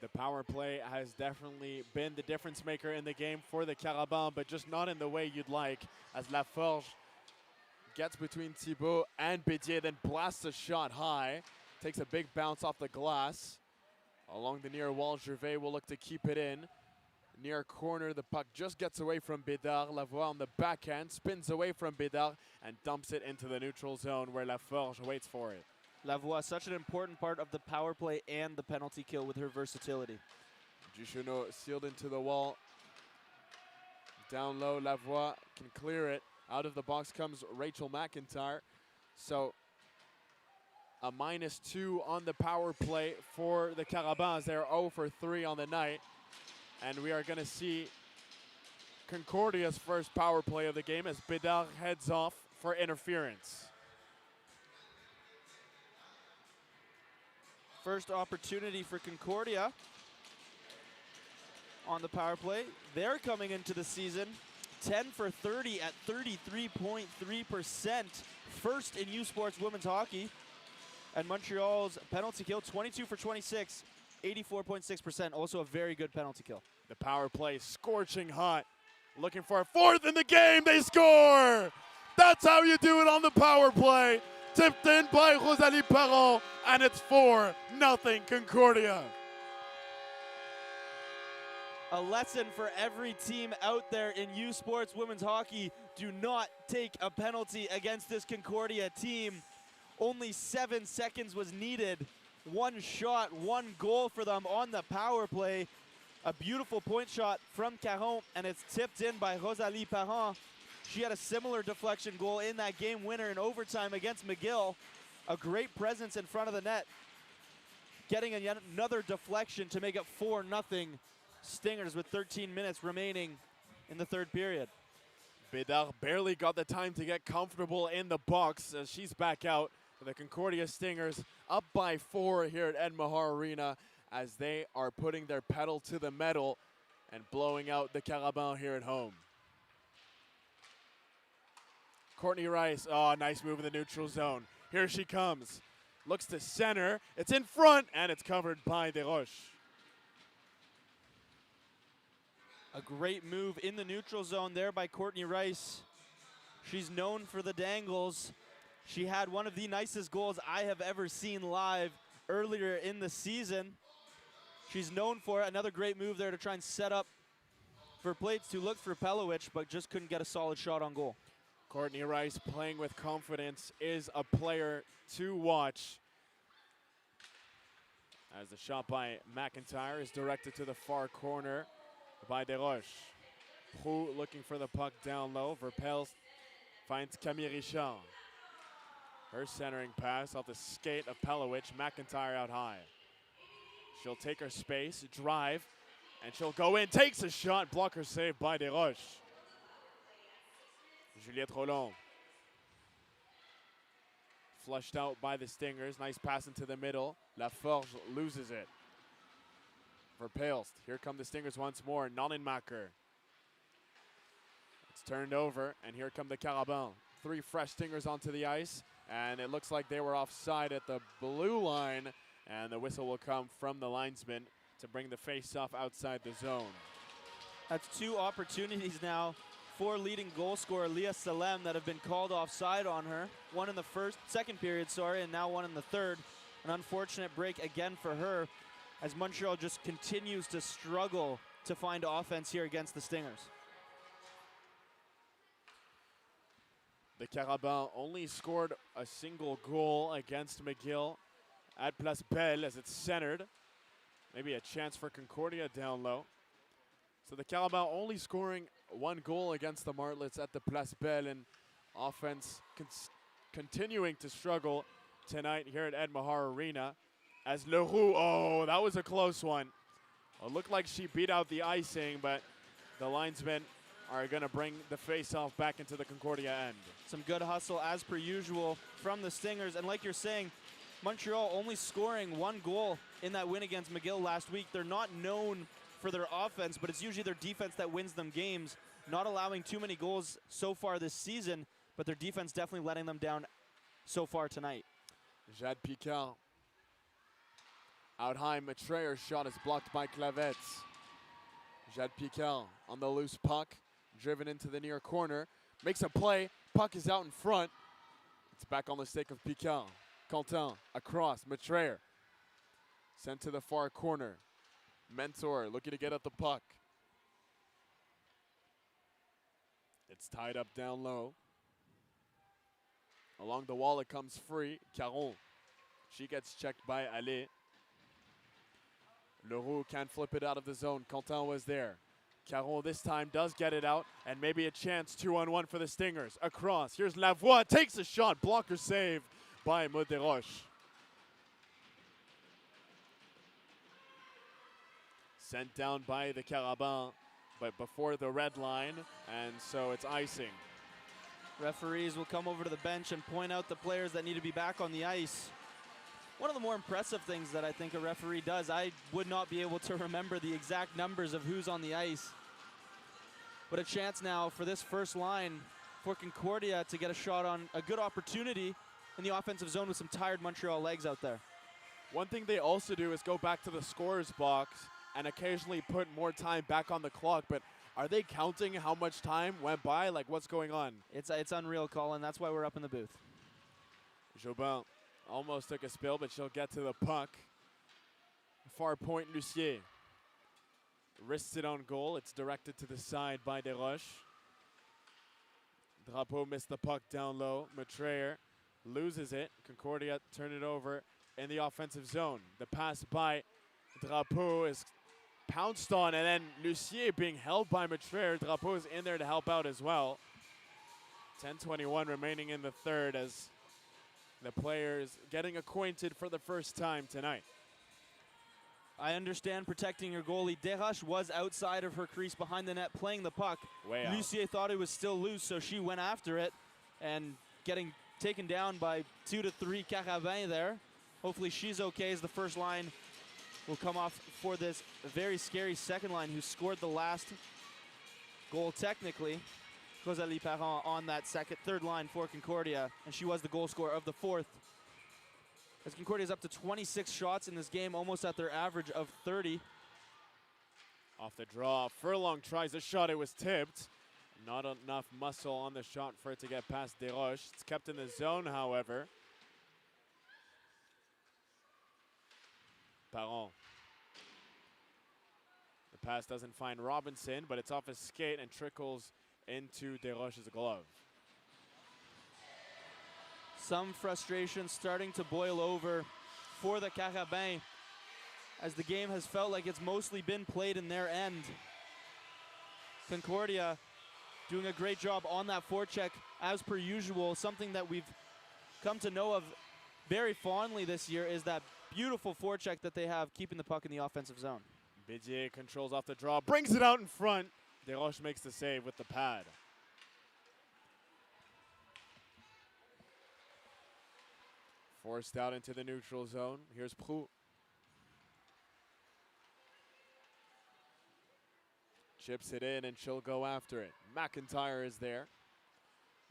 The power play has definitely been the difference maker in the game for the Carabins, but just not in the way you'd like, as Laforge gets between Thibault and Bédier, then blasts a shot high, takes a big bounce off the glass. Along the near wall, Gervais will look to keep it in. Near corner, the puck just gets away from Bédard. Lavoie on the backhand, spins away from Bédard and dumps it into the neutral zone where Laforge waits for it. Lavoie, such an important part of the power play and the penalty kill with her versatility. Duchesneau sealed into the wall. Down low, Lavoie can clear it. Out of the box comes Rachel McIntyre. So a -2 on the power play for the Carabins. They're 0 for 3 on the night. And we are going to see Concordia's first power play of the game as Bédard heads off for interference. First opportunity for Concordia on the power play. They're coming into the season 10 for 30 at 33.3%. First in U Sports women's hockey. And Montreal's penalty kill, 22 for 26, 84.6%. Also a very good penalty kill. The power play scorching hot. Looking for a 4th in the game. They score! That's how you do it on the power play. Tipped in by Rosalie Parent, and it's 4-0 Concordia. A lesson for every team out there in U Sports women's hockey. Do not take a penalty against this Concordia team. Only 7 seconds was needed. 1 shot, 1 goal for them on the power play. A beautiful point shot from Caron, and it's tipped in by Rosalie Parent. She had a similar deflection goal in that game winner in overtime against McGill. A great presence in front of the net, getting yet another deflection to make it 4-0 Stingers with 13 minutes remaining in the third period. Bédard barely got the time to get comfortable in the box as she's back out. The Concordia Stingers up by 4 here at Ed Mahar Arena as they are putting their pedal to the metal and blowing out the Carabin here at home. Courtney Rice, oh, nice move in the neutral zone. Here she comes. Looks to center. It's in front, and it's covered by Desroches. A great move in the neutral zone there by Courtney Rice. She's known for the dangles. She had one of the nicest goals I have ever seen live earlier in the season. She's known for it. Another great move there to try and set up for plates to look for Pelowich, but just couldn't get a solid shot on goal. Courtney Rice playing with confidence is a player to watch. As the shot by McIntyre is directed to the far corner by Desroches. Proulx looking for the puck down low. Verpels finds Camille Richard. Her centering pass off the skate of Pelowich. McIntyre out high. She'll take her space, drive, and she'll go in. Takes a shot, blocker save by Desroches. Juliette Rollon. Flushed out by the Stingers. Nice pass into the middle. Laforge loses it. Verpelst. Here come the Stingers once more. Nonnenmacher. It's turned over, and here come the Carabins. 3 fresh Stingers onto the ice, and it looks like they were offside at the blue line, and the whistle will come from the linesman to bring the face-off outside the zone. That's 2 opportunities now for leading goal scorer Leah Salem that have been called offside on her. One in the second period, and now one in the third. An unfortunate break again for her as Montreal just continues to struggle to find offense here against the Stingers. The Carabins only scored a single goal against McGill at Place Belle as it's centered. Maybe a chance for Concordia down low. So the Carabins only scoring 1 goal against the Martlets at the Place Belle, and offense continuing to struggle tonight here at Ed Mahar Arena. As Leroux, oh, that was a close one. It looked like she beat out the icing, but the linesmen are going to bring the face-off back into the Concordia end. Some good hustle as per usual from the Stingers, and like you're saying, Montreal only scoring 1 goal in that win against McGill last week. They're not known for their offense, but it's usually their defense that wins them games, not allowing too many goals so far this season, but their defense definitely letting them down so far tonight. Jade Picard. Out high, Maitreya's shot is blocked by Clavets. Jade Picard on the loose puck, driven into the near corner, makes a play, puck is out in front. It's back on the stick of Picard. Quentin across, Maitreya. Sent to the far corner. Mentor looking to get at the puck. It's tied up down low. Along the wall it comes free. Caron. She gets checked by Allais. Leroux can't flip it out of the zone. Quentin was there. Caron this time does get it out, and maybe a chance 2-on-1 for the Stingers. Across. Here's Lavoie. Takes a shot. Blocker save by Maud Desroches. Sent down by the Carabins, but before the red line, and so it's icing. Referees will come over to the bench and point out the players that need to be back on the ice. One of the more impressive things that I think a referee does, I would not be able to remember the exact numbers of who's on the ice. But a chance now for this first line for Concordia to get a shot on a good opportunity in the offensive zone with some tired Montreal legs out there. One thing they also do is go back to the scorer's box and occasionally put more time back on the clock, but are they counting how much time went by? Like, what's going on? It's unreal, Colin. That's why we're up in the booth. Jobin almost took a spill, but she'll get to the puck. Far point, Lucier. Wrists it on goal. It's directed to the side by Desroches. Drapeau missed the puck down low. Maitreya loses it. Concordia turn it over in the offensive zone. The pass by Drapeau is pounced on, and then Lucier being held by Matrere. Drapeau is in there to help out as well. 10:21 remaining in the third as the players getting acquainted for the first time tonight. I understand protecting your goalie. Desroches was outside of her crease behind the net playing the puck. Way out. Lucier thought it was still loose, so she went after it and getting taken down by 2 to 3 Carabin there. Hopefully she's okay as the first line will come off for this very scary second line who scored the last goal technically. Rosalie Parent on that third line for Concordia, and she was the goal scorer of the fourth. As Concordia is up to 26 shots in this game, almost at their average of 30. Off the draw, Furlong tries a shot, it was tipped. Not enough muscle on the shot for it to get past Desroches. It's kept in the zone, however. Parent. The pass doesn't find Robinson, but it's off his skate and trickles into Desroches' glove. Some frustration starting to boil over for the Carabins as the game has felt like it's mostly been played in their end. Concordia doing a great job on that forecheck as per usual. Something that we've come to know of very fondly this year is that beautiful forecheck that they have keeping the puck in the offensive zone. Bidier controls off the draw, brings it out in front. Desroches makes the save with the pad. Forced out into the neutral zone. Here's Proulx. Chips it in and she'll go after it. McIntyre is there.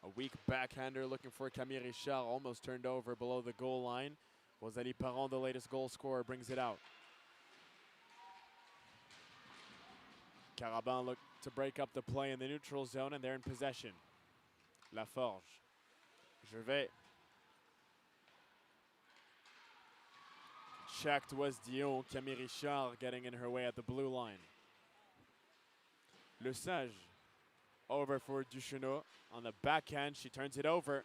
A weak backhander looking for Camille Richard, almost turned over below the goal line. Rosalie Parent, the latest goal scorer, brings it out. Carabin look to break up the play in the neutral zone, and they're in possession. Laforge. Gervais. Checked was Dion. Camille Richard getting in her way at the blue line. Le Sage over for Duchesneau. On the backhand, she turns it over.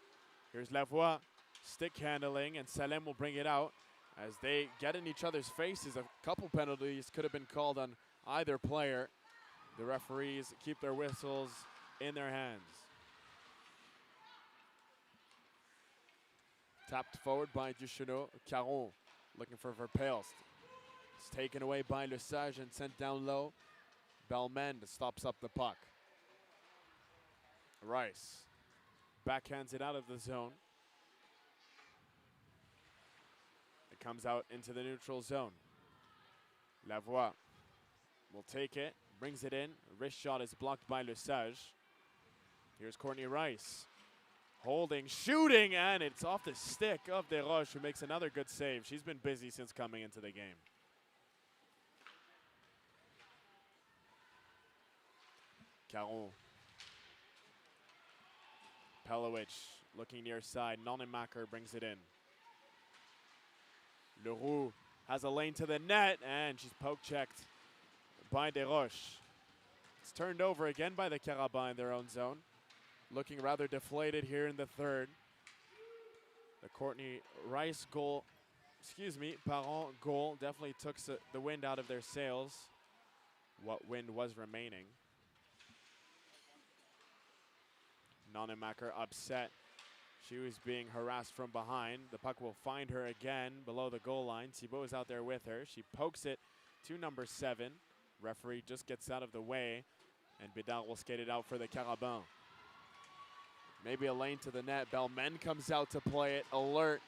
Here's Lavoie, stick handling, and Salem will bring it out. As they get in each other's faces, a couple penalties could have been called on either player. The referees keep their whistles in their hands. Tapped forward by Duchesneau. Caron looking for Verpelst. It's taken away by Le Sage and sent down low. Belmend stops up the puck. Rice backhands it out of the zone. It comes out into the neutral zone. Lavoie will take it, brings it in. Wrist shot is blocked by Le Sage. Here's Courtney Rice. Holding, shooting, and it's off the stick of Desroches, who makes another good save. She's been busy since coming into the game. Caron. Pelowicz looking near side. Nonemacher brings it in. Leroux has a lane to the net, and she's poke-checked by Desroches. It's turned over again by the Carabins in their own zone. Looking rather deflated here in the third. The Courtney Rice goal, Parent goal definitely took the wind out of their sails. What wind was remaining. Nonemacher upset. She was being harassed from behind. The puck will find her again below the goal line. Thibault is out there with her. She pokes it to number 7. Referee just gets out of the way, and Bédard will skate it out for the Carabins. Maybe a lane to the net. Belmend comes out to play it, alert,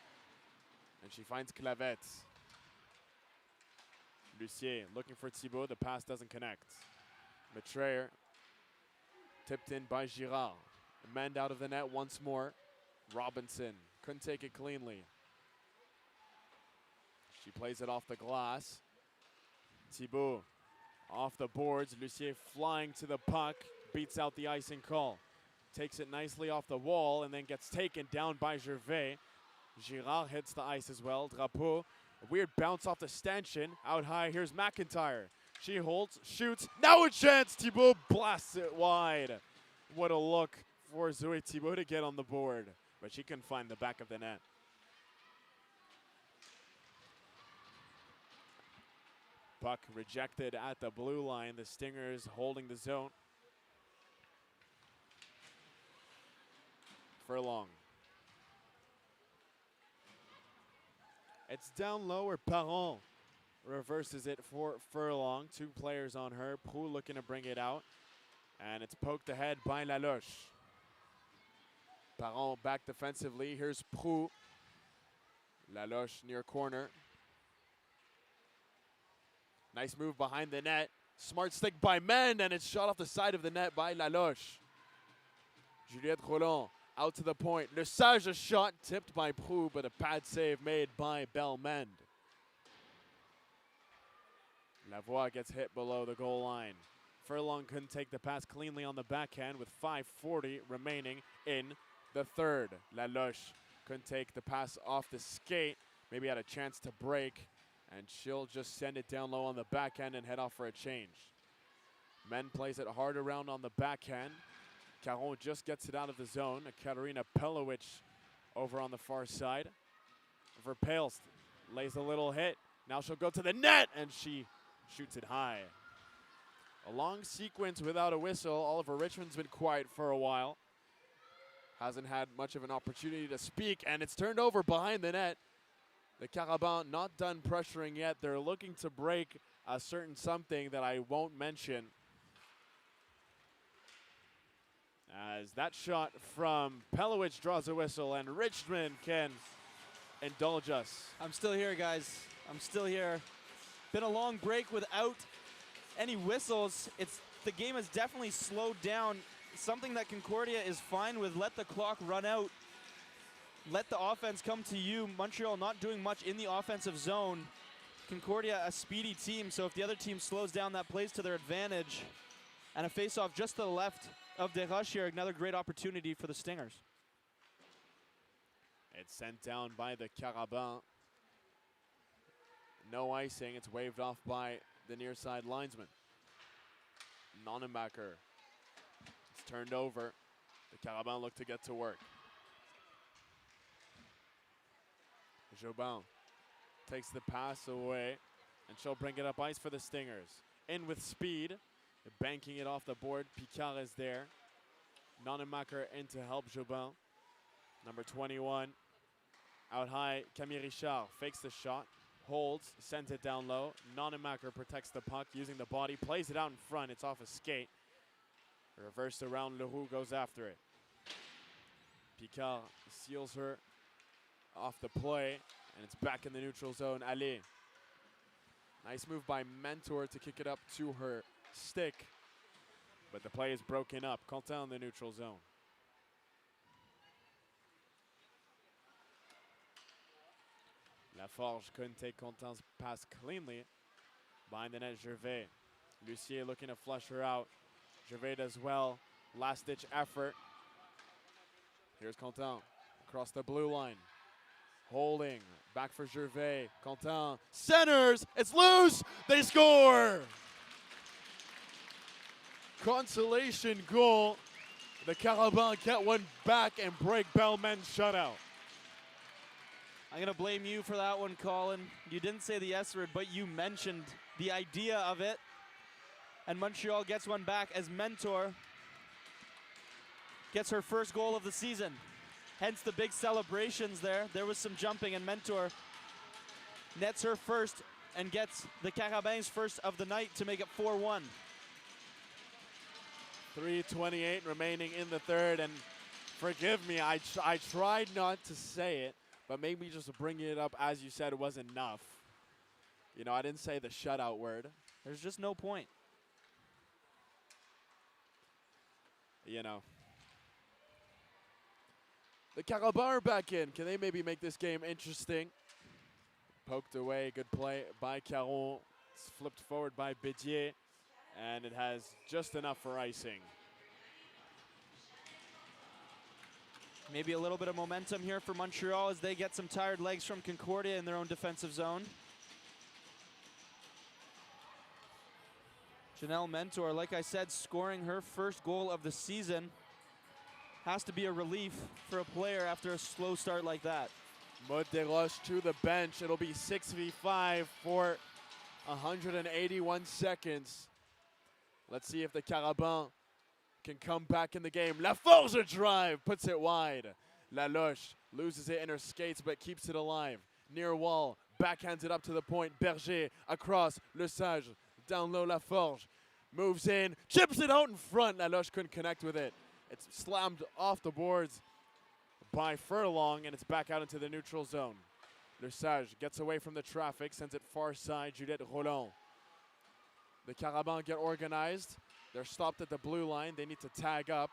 and she finds Clavette. Lucier looking for Thibault. The pass doesn't connect. Matrayer tipped in by Girard. Mend out of the net once more. Robinson couldn't take it cleanly. She plays it off the glass. Thibault off the boards. Lucier flying to the puck. Beats out the icing call. Takes it nicely off the wall and then gets taken down by Gervais. Girard hits the ice as well. Drapeau, a weird bounce off the stanchion. Out high, here's McIntyre. She holds, shoots. Now a chance. Thibault blasts it wide. What a look for Zoe Thibault to get on the board, but she couldn't find the back of the net. Puck rejected at the blue line. The Stingers holding the zone. Furlong. It's down low where Parent reverses it for Furlong. 2 players on her. Prou looking to bring it out. And it's poked ahead by Laloche. Parent back defensively. Here's Prou. Laloche near corner. Nice move behind the net. Smart stick by Men, and it's shot off the side of the net by Laloche. Juliette Roland out to the point. Le Sage shot tipped by Prou, but a pad save made by Belmend. Lavoie gets hit below the goal line. Furlong couldn't take the pass cleanly on the backhand with 5:40 remaining in the third. Laloche couldn't take the pass off the skate. Maybe had a chance to break, and she'll just send it down low on the backhand and head off for a change. Men plays it hard around on the backhand. Caron just gets it out of the zone. Katarina Pelowicz over on the far side. Verpaelst lays a little hit. Now she'll go to the net, and she shoots it high. A long sequence without a whistle. Oliver Richmond's been quiet for a while. Hasn't had much of an opportunity to speak, and it's turned over behind the net. The Carabins not done pressuring yet. They're looking to break a certain something that I won't mention. As that shot from Pelowicz draws a whistle, and Richmond can indulge us. I'm still here, guys. I'm still here. Been a long break without any whistles. The game has definitely slowed down. Something that Concordia is fine with. Let the clock run out. Let the offense come to you. Montreal not doing much in the offensive zone. Concordia a speedy team, so if the other team slows down, that plays to their advantage. And a face-off just to the left of Desroches here. Another great opportunity for the Stingers. It's sent down by the Carabins. No icing. It's waved off by the near side linesman. Nonemacher. It's turned over. The Carabins look to get to work. Jobin takes the pass away, and she'll bring it up ice for the Stingers. In with speed, banking it off the board. Picard is there. Nonemacher in to help Jobin. Number 21. Out high, Camille Richard fakes the shot, holds, sends it down low. Nonemacher protects the puck using the body, plays it out in front. It's off a skate. Reversed around, Leroux goes after it. Picard seals her off the play, and it's back in the neutral zone. Allez. Nice move by Mentor to kick it up to her stick, but the play is broken up. Quentin in the neutral zone. Laforge couldn't take Quentin's pass cleanly. Behind the net, Gervais. Lucier looking to flush her out. Gervais does well. Last-ditch effort. Here's Quentin across the blue line. Holding, back for Gervais. Quentin centers, it's loose, they score! Consolation goal. The Carabins get one back and break Belmend's shutout. I'm going to blame you for that one, Colin. You didn't say the S word, but you mentioned the idea of it. And Montreal gets one back as Mentor gets her first goal of the season. Hence the big celebrations there. There was some jumping, and Mentor nets her first and gets the Carabins' first of the night to make it 4-1. 3:28 remaining in the third, and forgive me, I tried not to say it, but maybe just bringing it up as you said it was enough. You know, I didn't say the shutout word. There's just no point. You know. The Carabins are back in. Can they maybe make this game interesting? Poked away, good play by Caron. It's flipped forward by Bédier, and it has just enough for icing. Maybe a little bit of momentum here for Montreal as they get some tired legs from Concordia in their own defensive zone. Janelle Mentor, like I said, scoring her first goal of the season. Has to be a relief for a player after a slow start like that. Maud Desroches to the bench. It'll be 6v5 for 181 seconds. Let's see if the Carabin can come back in the game. Laforge drive, puts it wide. Laloche loses it in her skates, but keeps it alive. Near wall, backhands it up to the point. Berger across, Le Sage, down low Laforge. Moves in, chips it out in front. Laloche couldn't connect with it. It's slammed off the boards by Furlong, and it's back out into the neutral zone. Le Sage gets away from the traffic, sends it far side, Juliette Roland. The Carabin get organized. They're stopped at the blue line. They need to tag up.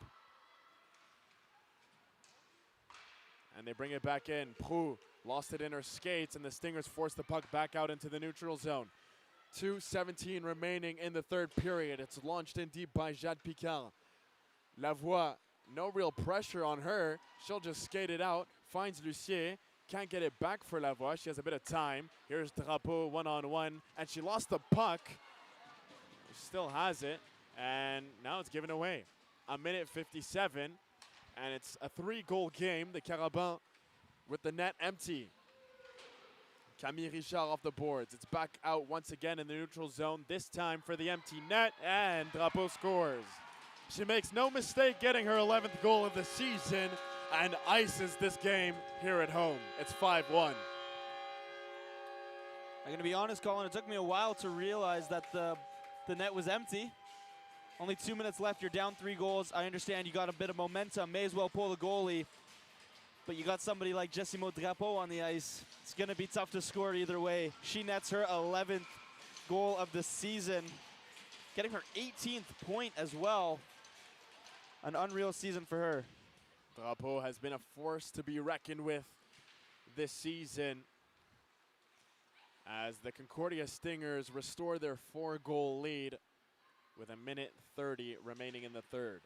And they bring it back in. Prou lost it in her skates, and the Stingers force the puck back out into the neutral zone. 2:17 remaining in the third period. It's launched in deep by Jade Picard. Lavoie, no real pressure on her. She'll just skate it out. Finds Lucier. Can't get it back for Lavoie. She has a bit of time. Here's Drapeau one-on-one, and she lost the puck. She still has it, and now it's given away. 1:57, and it's a 3-goal game. The Carabin with the net empty. Camille Richard off the boards. It's back out once again in the neutral zone, this time for the empty net, and Drapeau scores. She makes no mistake getting her 11th goal of the season and ices this game here at home. It's 5-1. I'm going to be honest, Colin, it took me a while to realize that the net was empty. Only 2 minutes left, you're down 3 goals. I understand you got a bit of momentum, may as well pull the goalie. But you got somebody like Jessimo Drapeau on the ice. It's going to be tough to score either way. She nets her 11th goal of the season, getting her 18th point as well. An unreal season for her. Drapeau has been a force to be reckoned with this season as the Concordia Stingers restore their 4-goal lead with 1:30 remaining in the third.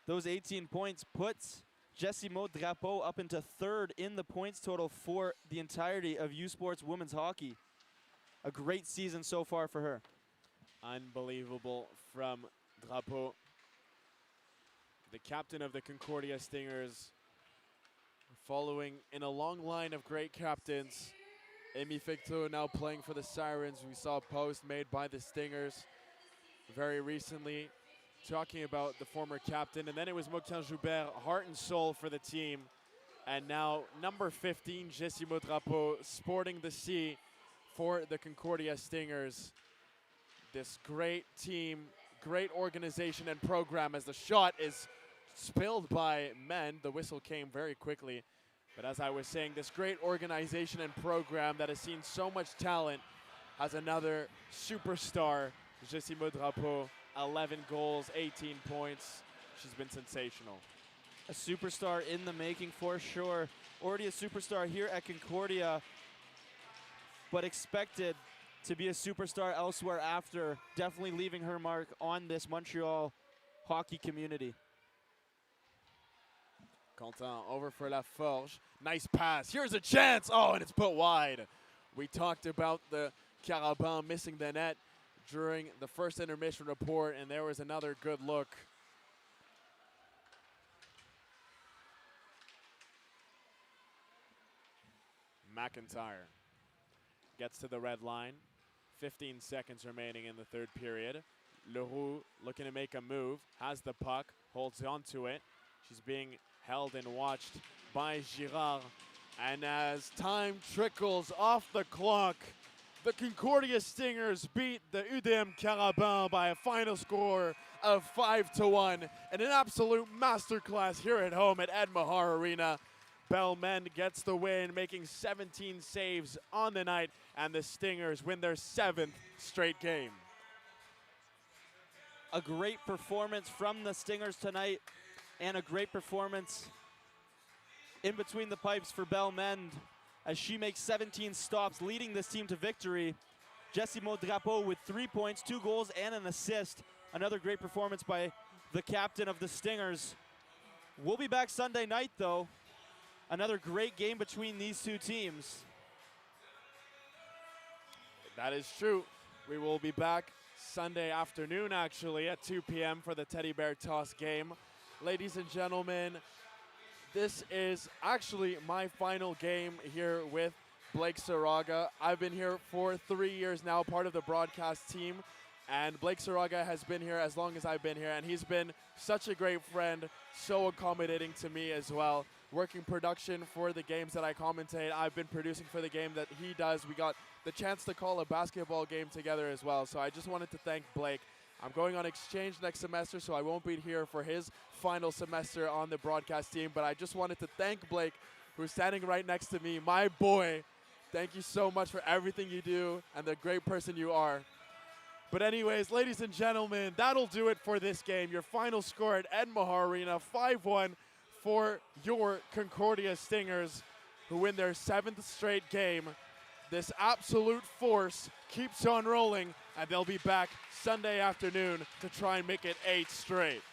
Those 18 points puts Jessimo Drapeau up into third in the points total for the entirety of U Sports women's hockey. A great season so far for her. Unbelievable from Drapeau. The captain of the Concordia Stingers, following in a long line of great captains. Amy Ficteau now playing for the Sirens. We saw a post made by the Stingers very recently talking about the former captain. And then it was Moquin Joubert, heart and soul for the team. And now number 15, Jessimo Drapeau, sporting the C for the Concordia Stingers. This great team, great organization and program as the shot is spilled by men. The whistle came very quickly. But as I was saying, this great organization and program that has seen so much talent has another superstar, Jessimo Drapeau, 11 goals, 18 points. She's been sensational. A superstar in the making for sure. Already a superstar here at Concordia, but expected to be a superstar elsewhere after. Definitely leaving her mark on this Montreal hockey community. Quentin over for Laforge. Nice pass. Here's a chance. Oh, and it's put wide. We talked about the Carabin missing the net during the first intermission report, and there was another good look. McIntyre gets to the red line. 15 seconds remaining in the third period. Leroux looking to make a move. Has the puck. Holds on to it. She's being held and watched by Girard. And as time trickles off the clock, the Concordia Stingers beat the UDM Carabin by a final score of 5-1 in an absolute masterclass here at home at Ed Mahar Arena. Belmend gets the win, making 17 saves on the night, and the Stingers win their 7th straight game. A great performance from the Stingers tonight, and a great performance in between the pipes for Belmend as she makes 17 stops, leading this team to victory. Jessimo Drapeau with 3 points, 2 goals, and an assist. Another great performance by the captain of the Stingers. We'll be back Sunday night, though. Another great game between these two teams. That is true. We will be back Sunday afternoon, actually, at 2 p.m. for the Teddy Bear Toss game. Ladies and gentlemen, this is actually my final game here with Blake Saraga. I've been here for 3 years now, part of the broadcast team. And Blake Saraga has been here as long as I've been here, and he's been such a great friend, so accommodating to me as well. Working production for the games that I commentate. I've been producing for the game that he does. We got the chance to call a basketball game together as well. So I just wanted to thank Blake. I'm going on exchange next semester, so I won't be here for his final semester on the broadcast team. But I just wanted to thank Blake, who's standing right next to me, my boy. Thank you so much for everything you do and the great person you are. But anyways, ladies and gentlemen, that'll do it for this game. Your final score at Ed Mahar Arena, 5-1 for your Concordia Stingers, who win their 7th straight game. This absolute force keeps on rolling, and they'll be back Sunday afternoon to try and make it 8 straight.